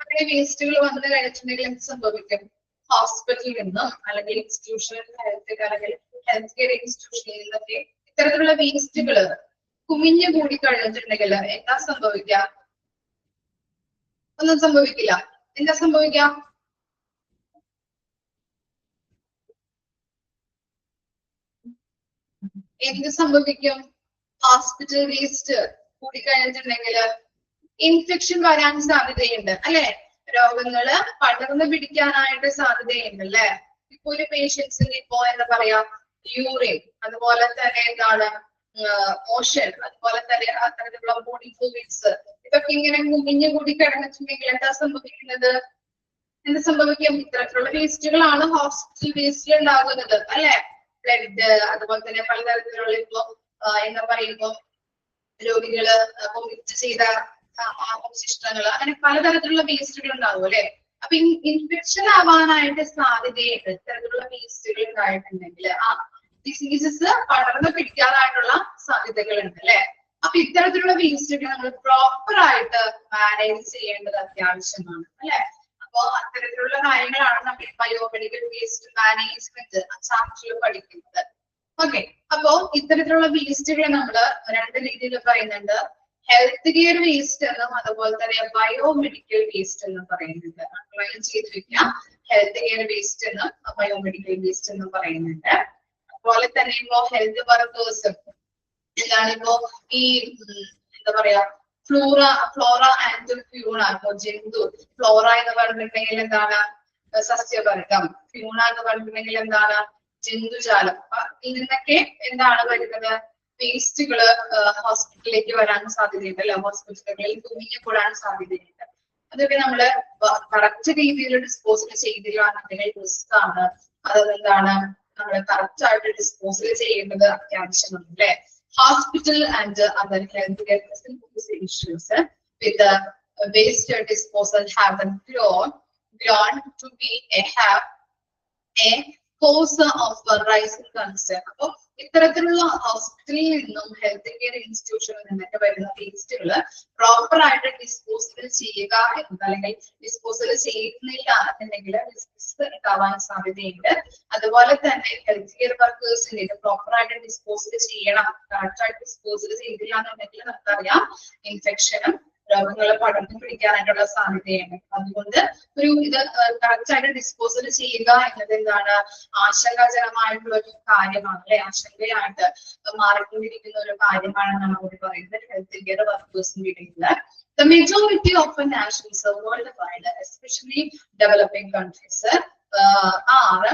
അങ്ങനെ വേസ്റ്റുകൾ വന്നു കഴിഞ്ഞിട്ടുണ്ടെങ്കിൽ എന്ത് സംഭവിക്കും? ഹോസ്പിറ്റലിൽ നിന്നും അല്ലെങ്കിൽ ഇൻസ്റ്റിറ്റ്യൂഷണൽ അല്ലെങ്കിൽ ഹെൽത്ത് കെയർ ഇൻസ്റ്റിറ്റ്യൂഷനിൽ നിന്നൊക്കെ ഇത്തരത്തിലുള്ള വേസ്റ്റുകള് കുമിഞ്ഞു കൂടി കഴിഞ്ഞിട്ടുണ്ടെങ്കിൽ എന്താ സംഭവിക്കുക? ഒന്നും സംഭവിക്കില്ല. എന്താ സംഭവിക്കുക? എന്ത് സംഭവിക്കും? ഹോസ്പിറ്റൽ വേസ്റ്റ് കൂടിക്കഴിഞ്ഞിട്ടുണ്ടെങ്കിൽ ഇൻഫെക്ഷൻ വരാൻ സാധ്യതയുണ്ട് അല്ലെ? രോഗങ്ങള് പടർന്നു പിടിക്കാനായിട്ട് സാധ്യതയുണ്ട് അല്ലെ? ഇപ്പൊ ഒരു പേഷ്യൻസിന് ഇപ്പോ എന്താ പറയാ യൂറിൻ, അതുപോലെ തന്നെ എന്താണ് മോഷൻ, അതുപോലെ തന്നെ അത്തരത്തിലുള്ള ബോഡി ഫ്ലൂയിഡ്സ് ഇതൊക്കെ ഇങ്ങനെ കുമിഞ്ഞു കൂടി കിടന്നിട്ടുണ്ടെങ്കിൽ എന്താ സംഭവിക്കുന്നത്? എന്ത് സംഭവിക്കും? ഇത്തരത്തിലുള്ള വേസ്റ്റുകളാണ് ഹോസ്പിറ്റൽ വേസ്റ്റിൽ ഉണ്ടാകുന്നത് അല്ലെ? ബ്ലഡ്, അതുപോലെ തന്നെ പലതരത്തിലുള്ള ഇപ്പൊ എന്താ പറയുമ്പോ രോഗികള് വൊമിറ്റ് ചെയ്ത അവശിഷ്ടങ്ങള് അങ്ങനെ പലതരത്തിലുള്ള വേസ്റ്റുകൾ ഉണ്ടാവും അല്ലെ? അപ്പൊ ഇൻഫെക്ഷൻ ആവാനായിട്ട് സാധ്യതയുണ്ട് ഇത്തരത്തിലുള്ള വേസ്റ്റുകൾ ഉണ്ടായിട്ടുണ്ടെങ്കിൽ. ഡിസീസസ് പടർന്നു പിടിക്കാനായിട്ടുള്ള സാധ്യതകളുണ്ട് അല്ലെ? അപ്പൊ ഇത്തരത്തിലുള്ള വേസ്റ്റുകൾ നമ്മൾ പ്രോപ്പർ ആയിട്ട് മാനേജ് ചെയ്യേണ്ടത് അത്യാവശ്യമാണ് അല്ലെ? അപ്പൊ അത്തരത്തിലുള്ള കാര്യങ്ങളാണ് നമ്മൾ ബയോമെഡിക്കൽ വേസ്റ്റ് മാനേജ്മെന്റ് ചാപ്റ്ററിൽ പഠിക്കുന്നത്. ഓക്കെ, അപ്പോ ഇത്തരത്തിലുള്ള വേസ്റ്റുകൾ നമ്മള് രണ്ട് രീതിയിൽ പറയുന്നുണ്ട്. ഹെൽത്ത് കെയർ വേസ്റ്റ് എന്നും അതുപോലെ തന്നെ ബയോമെഡിക്കൽ വേസ്റ്റ് എന്നും പറയുന്നുണ്ട്. അപ്ലൈൻ ചെയ്ത് വെക്കാം. ഹെൽത്ത് കെയർ വേസ്റ്റ് എന്നും ബയോമെഡിക്കൽ വേസ്റ്റ് എന്നും പറയുന്നുണ്ട്. അതുപോലെ തന്നെ ഇപ്പോ ഹെൽത്ത് വർക്കേഴ്സ് എന്താണ് ഇപ്പോ ഈ എന്താ പറയാ ഫ്ലോറ ആൻഡ് ഫ്യൂണ, ഇപ്പോ ജന്തു ഫ്ലോറ എന്ന് പറഞ്ഞിട്ടുണ്ടെങ്കിൽ എന്താണ് സസ്യവർഗം, ഫ്യൂണ എന്ന് പറഞ്ഞിട്ടുണ്ടെങ്കിൽ എന്താണ് ജന്തുജാലം. ഇതിനൊക്കെ എന്താണ് വരുന്നത്? വേസ്റ്റുകള് ഹോസ്പിറ്റലിലേക്ക് വരാൻ സാധ്യതയുണ്ട് അല്ലെ? ഹോസ്പിറ്റലുകളിൽ കുമിഞ്ഞുകൂടാൻ സാധ്യതയുണ്ട്. അതൊക്കെ നമ്മള് കറക്റ്റ് രീതിയിൽ ഡിസ്പോസൽ ചെയ്തില്ലാന്നുണ്ടെങ്കിൽ റിസ്ക് ആണ്. അതെന്താണ് നമ്മള് കറക്റ്റ് ആയിട്ട് ഡിസ്പോസൽ ചെയ്യേണ്ടത് അത്യാവശ്യമാണ് അല്ലെ? Hospital and other healthcare issues with the waste disposal have been grown to be a cause of rising concern. അപ്പൊ ഇത്തരത്തിലുള്ള ഹോസ്പിറ്റലിൽ നിന്നും ഹെൽത്ത് കെയർ ഇൻസ്റ്റിറ്റ്യൂഷനിൽ നിന്നൊക്കെ വരുന്ന വേസ്റ്റുകൾ പ്രോപ്പർ ആയിട്ട് ഡിസ്പോസൽ ചെയ്യുക എന്നത്, അല്ലെങ്കിൽ ഡിസ്പോസൽ ചെയ്യുന്നില്ല എന്നുണ്ടെങ്കിൽ ഡിസീസ് ഉണ്ടാവാൻ സാധ്യതയുണ്ട്. അതുപോലെ തന്നെ ഹെൽത്ത് കെയർ വർക്കേഴ്സിന് ഇത് പ്രോപ്പർ ആയിട്ട് ഡിസ്പോസൽ ചെയ്യണം. കറക്റ്റ് ആയിട്ട് ഡിസ്പോസൽ ചെയ്തില്ല എന്നുണ്ടെങ്കിൽ നമുക്കറിയാം രോഗങ്ങളും രോഗങ്ങളെ പടർന്നു പിടിക്കാനായിട്ടുള്ള സാധ്യതയാണ്. അതുകൊണ്ട് ഇത് കറക്റ്റ് ആയിട്ട് ഡിസ്പോസൽ ചെയ്യുക എന്നത് എന്താണ് ആശങ്കാജനകമായിട്ടുള്ള ഒരു കാര്യമാണ് അല്ലെ? ആശങ്കയായിട്ട് മാറിക്കൊണ്ടിരിക്കുന്ന ഒരു കാര്യമാണെന്നാണ് അവർ പറയുന്നത് ഹെൽത്ത് കെയർ വർക്കേഴ്സിന്റെ ഇടയിൽ. The majority of nations worldwide, especially developing countries, are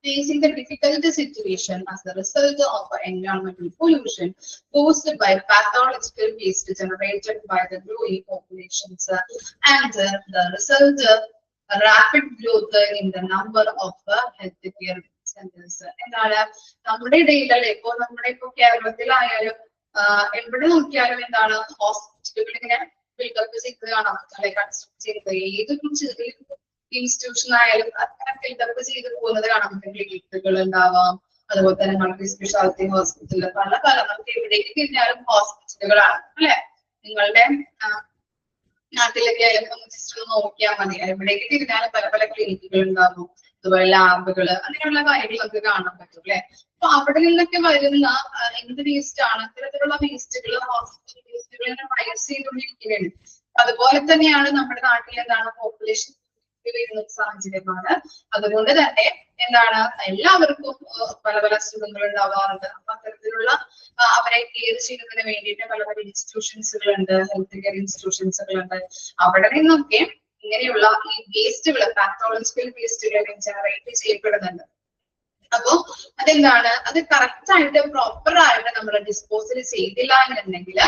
facing the difficult situation as a result of environmental pollution caused by pathological waste generated by the growing populations and the result rapid growth in the number of healthcare sentence. എന്താണ് നമ്മുടെ ഇടയിലല്ലേ, നമ്മുടെ കേരളത്തിലായാലും എവിടെ നോക്കിയാലും എന്താണ് ഹോസ്പിറ്റലുകൾ ഇങ്ങനെ build-up ചെയ്ത് കാണാം, അല്ലെ, കൺസ്ട്രക്ട് ചെയ്ത് ഏതൊരു ചെറിയ ഇൻസ്റ്റിറ്റ്യൂഷൻ ആയാലും ബിൽഡപ്പ് ചെയ്ത് പോകുന്നത് കാണാം. ക്ലിനിക്കുകൾ ഉണ്ടാവാം, അതുപോലെ തന്നെ മൾട്ടി സ്പെഷ്യാലിറ്റി ഹോസ്പിറ്റൽ, പല നമുക്ക് എവിടേക്ക് തിരിഞ്ഞാലും ഹോസ്പിറ്റലുകളാണ്, അല്ലെ. നിങ്ങളുടെ നാട്ടിലൊക്കെ ആയാലും ജസ്റ്റ് ഒന്ന് നോക്കിയാൽ മതി, എവിടേക്ക് തിരിഞ്ഞാലും പല പല ക്ലിനിക്കുകൾ ഉണ്ടാകും, അതുപോലെ ലാബുകൾ, അങ്ങനെയുള്ള കാര്യങ്ങൾ നമുക്ക് കാണാൻ പറ്റും, അല്ലെ. അപ്പൊ അവിടെ നിന്നൊക്കെ വരുന്ന എന്ത് വേസ്റ്റ് ആണ്, ഇത്തരത്തിലുള്ള വേസ്റ്റുകൾ ഹോസ്പിറ്റൽ വേസ്റ്റുകൾ റൈസ് ചെയ്തുകൊണ്ടിരിക്കുകയാണ്. അതുപോലെ തന്നെയാണ് നമ്മുടെ നാട്ടിൽ എന്താണ് പോപ്പുലേഷൻ വരുന്ന സാഹചര്യമാണ്. അതുകൊണ്ട് തന്നെ എന്താണ് എല്ലാവർക്കും പല പല അസുഖങ്ങൾ ഉണ്ടാവാറുണ്ട്. അപ്പൊ അത്തരത്തിലുള്ള അവരെ കെയർ ചെയ്യുന്നതിന് വേണ്ടിയിട്ട് പല പല ഇൻസ്റ്റിറ്റ്യൂഷൻസുകൾ ഉണ്ട്, ഹെൽത്ത് കെയർ ഇൻസ്റ്റിറ്റ്യൂഷൻസുകൾ ഉണ്ട്. അവിടെ നിന്നൊക്കെ ഇങ്ങനെയുള്ള ഈ വേസ്റ്റുകൾ, പാത്തോളജിക്കൽ വേസ്റ്റുകൾ ജനറേറ്റ് ചെയ്യപ്പെടുന്നുണ്ട്. അപ്പോ അതെന്താണ്, അത് കറക്റ്റ് ആയിട്ട് പ്രോപ്പർ ആയിട്ട് നമ്മൾ ഡിസ്പോസൽ ചെയ്തില്ല എന്നുണ്ടെങ്കിൽ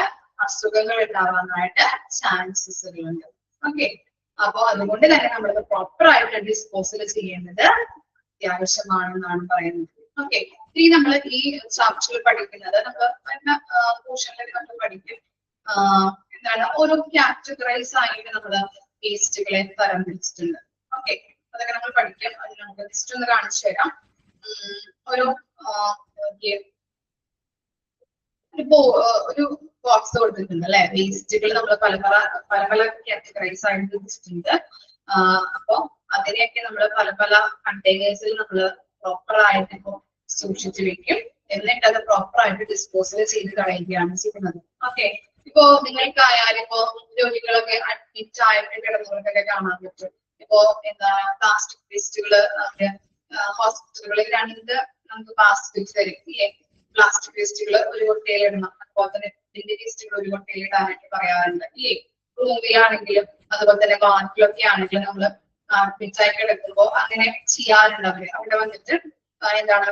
അസുഖങ്ങൾ ഉണ്ടാവാനായിട്ട് ചാൻസസുകളുണ്ട്. ഓക്കെ, അപ്പൊ അതുകൊണ്ട് തന്നെ നമ്മൾ പ്രോപ്പർ ആയിട്ട് ഡിസ്പോസൽ ചെയ്യേണ്ടത് അത്യാവശ്യമാണെന്നാണ് പറയുന്നത്. ഓക്കെ, ഇനി നമ്മൾ ഈ ചാപ്റ്ററിൽ പഠിക്കുന്നത്, നമ്മൾ പോർഷനിൽ നമ്മൾ പഠിക്കും എന്താണ് ഓരോ കാറ്റഗറൈസ് ആയിട്ട് നമ്മൾ വേസ്റ്റുകളെ തരം തിരിച്ചിട്ടുണ്ട്. ഓക്കെ, അതൊക്കെ നമ്മൾ പഠിക്കാം. അത് നമുക്ക് ജസ്റ്റ് ഒന്ന് കാണിച്ചു തരാം. ഒരു ഒരു ബോക്സ് കൊടുത്തിട്ടുണ്ട്, അല്ലെ. വേസ്റ്റുകൾ നമ്മൾ പല പല കാറ്റഗറൈസ് ആയിട്ട് തിരിച്ചിട്ടുണ്ട്. അപ്പൊ അതിനെയൊക്കെ നമ്മൾ പല പല കണ്ടെയ്നേഴ്സിൽ നമ്മൾ പ്രോപ്പർ ആയിട്ട് ഇപ്പൊ സൂക്ഷിച്ചു വെക്കും. എന്നിട്ട് അത് പ്രോപ്പർ ആയിട്ട് ഡിസ്പോസൽ ചെയ്ത് കളയുകയാണ് ചെയ്യുന്നത്. ഓക്കെ, ഇപ്പോ നിങ്ങൾക്കായാലും ഇപ്പോ രോഗികളൊക്കെ അഡ്മിറ്റ് ആയിട്ട് കിടന്നവർക്കൊക്കെ കാണാൻ പറ്റും. ഇപ്പോ എന്താ പ്ലാസ്റ്റിക് വേസ്റ്റുകള് ഹോസ്പിറ്റലുകളിൽ രണ്ട് നമുക്ക് ബാസ്കറ്റ് തരും, പ്ലാസ്റ്റിക് വേസ്റ്റുകൾ ഒരു കൊട്ടയിൽ ഇടണം, അതുപോലെ തന്നെ ഇതിന്റെ വേസ്റ്റുകൾ ഒരു കൊട്ടയിൽ ഇടാനായിട്ട് പറയാറുണ്ട്, ഇല്ലേ. റൂമിലാണെങ്കിലും അതുപോലെ തന്നെ വാർഡിലൊക്കെ ആണെങ്കിലും നമ്മൾ അഡ്മിറ്റായി കിടക്കുമ്പോ അങ്ങനെ ചെയ്യാറുണ്ട്. അവിടെ വന്നിട്ട് എന്താണ്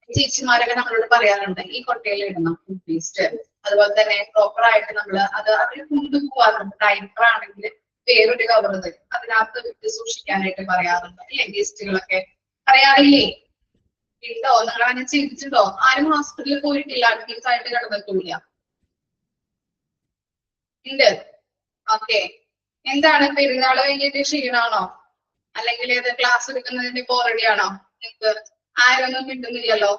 ചേച്ചിമാരൊക്കെ നമ്മളോട് പറയാറുണ്ട്, ഈ കൊട്ടയിൽ ഇടണം ഫുഡ് വേസ്റ്റ്. അതുപോലെ തന്നെ പ്രോപ്പർ ആയിട്ട് നമ്മൾ അത് അവർ കൊണ്ടുപോകാറുണ്ട്. ഡൈപ്പർ ആണെങ്കിൽ വേറൊരു കവർ തരും, അതിനകത്ത് വിട്ട് സൂക്ഷിക്കാനായിട്ട് പറയാറുണ്ട്, അല്ലെ. വേസ്റ്റുകളൊക്കെ പറയാറില്ലേ? ഉണ്ടോ? നിങ്ങൾ അങ്ങനെ ചെയ്തിട്ടുണ്ടോ? ആരും ഹോസ്പിറ്റലിൽ പോയിട്ടില്ല, അഡ്മിറ്റ് ആയിട്ട് കിടന്നിട്ടില്ല? ഉണ്ട്. ഓക്കെ, എന്താണ് പെരുന്നാൾ കഴിഞ്ഞിട്ട് ക്ഷീണാണോ, അല്ലെങ്കിൽ ഏത് ക്ലാസ് എടുക്കുന്നതിന് ബോറടിയാണോ നിങ്ങൾക്ക്? ആരൊന്നും കിട്ടുന്നില്ലല്ലോ.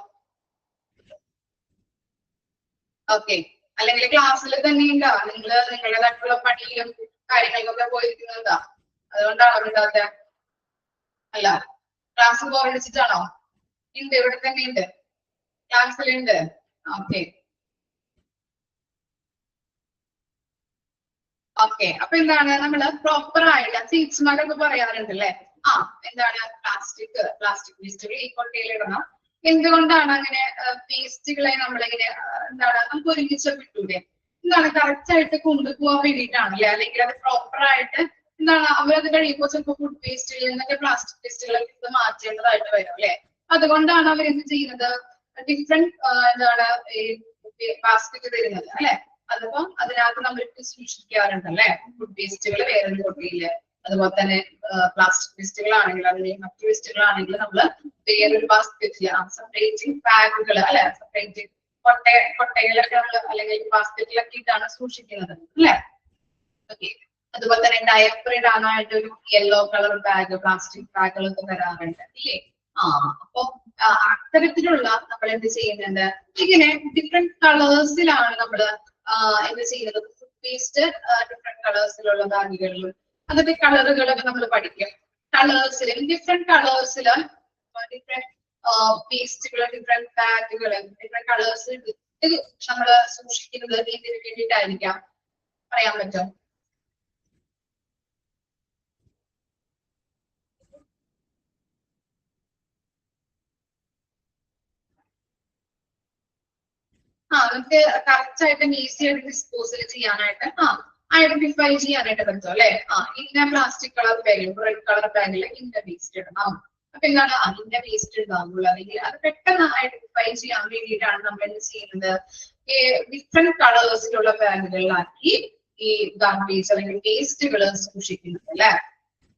ഓക്കെ, അല്ലെങ്കിൽ ക്ലാസ്സിൽ തന്നെ ഉണ്ടോ? നിങ്ങളുടേതായിട്ടുള്ള പണിയിലും കാര്യങ്ങൾക്കൊക്കെ പോയിരിക്കുന്നുണ്ടോ? അതുകൊണ്ടാണോ കിട്ടാത്ത? അല്ല, ക്ലാസ് ബോറടിച്ചിട്ടാണോ? ഉണ്ട്, ഇവിടെ തന്നെ ഉണ്ട്, ക്ലാസ്സിലുണ്ട്. ഓക്കെ ഓക്കെ, അപ്പൊ എന്താണ് നമ്മള് പ്രോപ്പർ ആയിട്ട് ടീച്ചർമാരൊക്കെ പറയാറുണ്ട്, അല്ലെ. എന്താണ് പ്ലാസ്റ്റിക് വേസ്റ്റുകൾ ഈ കൊട്ടയിൽ ഇടണം. എന്തുകൊണ്ടാണ് അങ്ങനെ വേസ്റ്റുകളെ നമ്മളിങ്ങനെ എന്താണ് നമുക്ക് ഒരുമിച്ച് കിട്ടൂലേ? എന്താണ് കറക്റ്റ് ആയിട്ട് കൊണ്ടുപോകാൻ വേണ്ടിയിട്ടാണ്, അല്ലെ. അല്ലെങ്കിൽ അത് പ്രോപ്പർ ആയിട്ട് എന്താണ് അവരത് കഴിയുമ്പോൾ ചിലപ്പോൾ ഫുഡ് വേസ്റ്റുകളിൽ നിന്നൊക്കെ പ്ലാസ്റ്റിക് വേസ്റ്റുകളൊക്കെ ഇത് മാറ്റേണ്ടതായിട്ട് വരും, അല്ലെ. അതുകൊണ്ടാണ് അവരെന്ത് ചെയ്യുന്നത്, ഡിഫറെന്റ് എന്താണ് ഈ ബാസ്കറ്റ് തരുന്നത്, അല്ലെ. അതിപ്പോ അതിനകത്ത് നമ്മൾ സൂക്ഷിക്കാറുണ്ട്, അല്ലെ. ഫുഡ് വേസ്റ്റുകൾ വേറൊരു കൊട്ടയില്, അതുപോലെ തന്നെ പ്ലാസ്റ്റിക് വേസ്റ്റുകളാണെങ്കിൽ അല്ലെങ്കിൽ മറ്റു വേസ്റ്റുകളാണെങ്കിൽ നമ്മൾ വേറൊരു ബാസ്കറ്റില് സെപ്പറേറ്റിംഗ് ബാഗുകൾ, അല്ലെ. സെപ്പറേറ്റ് കൊട്ടയിലൊക്കെ നമ്മൾ അല്ലെങ്കിൽ ബാസ്കറ്റിലൊക്കെ ഇട്ടാണ് സൂക്ഷിക്കുന്നത്, അല്ലെ. ഓക്കെ, അതുപോലെ തന്നെ ഡയപ്പർ ഇടാനായിട്ട് ഒരു യെല്ലോ കളർ ബാഗ്, പ്ലാസ്റ്റിക് ബാഗുകളൊക്കെ വരാറുണ്ട്, ഇല്ലേ. അപ്പൊ അത്തരത്തിലുള്ള നമ്മൾ എന്ത് ചെയ്യുന്നുണ്ട്, ഇങ്ങനെ ഡിഫറെന്റ് കളേഴ്സിലാണ് നമ്മൾ എന്ത് ചെയ്യുന്നത്, ഫുഡ് വേസ്റ്റ് ഡിഫറെന്റ് കളേഴ്സിലുള്ള ബാഗുകളിലും അതിന്റെ കളറുകളൊക്കെ നമ്മൾ പഠിക്കും. കളേഴ്സിൽ ഡിഫറെന്റ് കളേഴ്സിൽ ഡിഫറെന്റ് വേസ്റ്റുകൾ, ഡിഫറെന്റ് ബാഗുകൾ, ഡിഫറെന്റ് കളേഴ്സിൽ നമ്മൾ സൂക്ഷിക്കുന്നത് ഇതിന് വേണ്ടിയിട്ടായിരിക്കാം. പറയാൻ പറ്റും? നമുക്ക് കറക്റ്റ് ആയിട്ട് ഈസി ആയിട്ട് ഡിസ്പോസൽ ചെയ്യാനായിട്ട് ഐഡന്റിഫൈ ചെയ്യാനായിട്ട് പറ്റും, അല്ലെ. ഇന്ന പ്ലാസ്റ്റിക് കളർ ബാഗിൽ, റെഡ് കളർ ബാഗിൽ ഇന്ന വേസ്റ്റ് ഇടണം. അപ്പൊ എന്താണ് ഇന്ന വേസ്റ്റ് ഉണ്ടാകുള്ളൂ, അല്ലെങ്കിൽ അത് പെട്ടെന്ന് ഐഡന്റിഫൈ ചെയ്യാൻ വേണ്ടിയിട്ടാണ് നമ്മൾ എന്ത് ചെയ്യുന്നത്, ഡിഫറെന്റ് കളേഴ്സിലുള്ള ബാഗുകളിലാക്കി ഈ ഗാർബേജ് അല്ലെങ്കിൽ വേസ്റ്റുകൾ സൂക്ഷിക്കുന്നത്, അല്ലെ.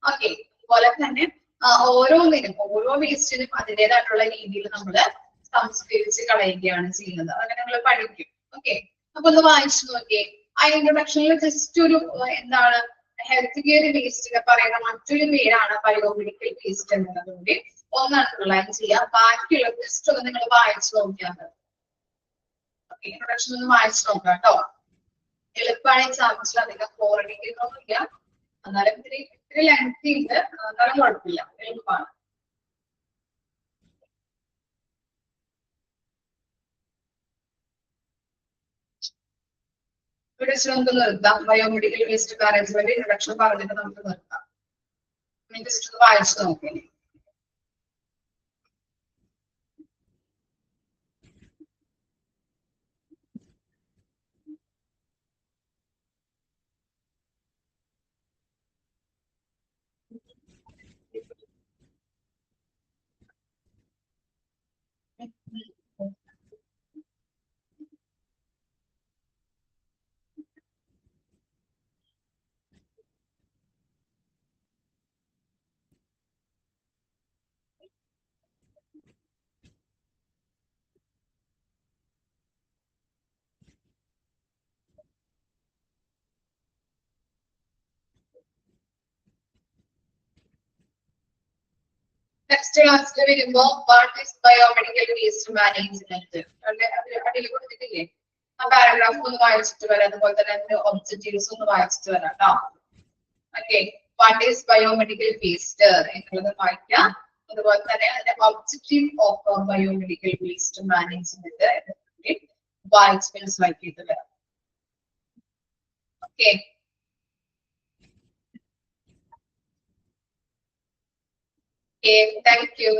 ഓക്കെ, അതുപോലെ തന്നെ ഓരോ വേസ്റ്റിനും അതിൻ്റെതായിട്ടുള്ള രീതിയിൽ നമ്മൾ സംസ്കരിച്ച് കളയുകയാണ് ചെയ്യുന്നത്. അങ്ങനെ നമ്മൾ പഠിക്കും. ഓക്കെ, അപ്പൊ ഒന്ന് വായിച്ചു നോക്കിയേ. ആ ഇൻട്രൊഡക്ഷനിൽ ജസ്റ്റ് ഒരു എന്താണ് ഹെൽത്ത് കെയർ വേസ്റ്റ് പറയുന്ന മറ്റൊരു പേരാണ് ബയോമെഡിക്കൽ വേസ്റ്റ് എന്നുള്ളത് കൂടി ഒന്ന് അണ്ടർലൈൻ ചെയ്യാം. ബാക്കിയുള്ള ജസ്റ്റ് ഒന്ന് നിങ്ങൾ വായിച്ചു നോക്കിയാൽ മതി. ഓക്കെ, ഇൻട്രൊഡക്ഷൻ ഒന്ന് വായിച്ചു നോക്കാം കേട്ടോ. എളുപ്പമാണ് എക്സാംസിൽ അധികം ബോറടിക്കുന്നൊന്നുമില്ല. എന്നാലും ഇത്തിരി ലെങ്തി ഉണ്ട്, എന്നാലും കുഴപ്പമില്ല, എളുപ്പമാണ്. ഇവിടെ നമുക്ക് നിർത്താം. ബയോമെഡിക്കൽ വേസ്റ്റ് മാനേജ്മെന്റ് ഇൻട്രൊഡക്ഷൻ പറഞ്ഞിട്ട് നമുക്ക് നിർത്താം. ജസ്റ്റ് ഒന്ന് വായിച്ചു നോക്കേ. നെക്സ്റ്റ് ക്ലാസ്സിൽ വരുമ്പോ what is biomedical waste management അടിയിൽ കൊടുത്തിട്ടില്ലേ? ആ പാരഗ്രാഫ് ഒന്ന് വായിച്ചിട്ട് വരാം. അതുപോലെ തന്നെ അതിന്റെ ഒബ്ജക്റ്റീവ്സ് ഒന്ന് വായിച്ചിട്ട് വരാം കേട്ടോ. Okay, what is biomedical waste എന്നുള്ളത് വായിക്കാം. അതുപോലെ തന്നെ അതിന്റെ objective of biomedical waste management വായിച്ച് മനസ്സിലാക്കിയിട്ട് വരാം. Okay, thank you.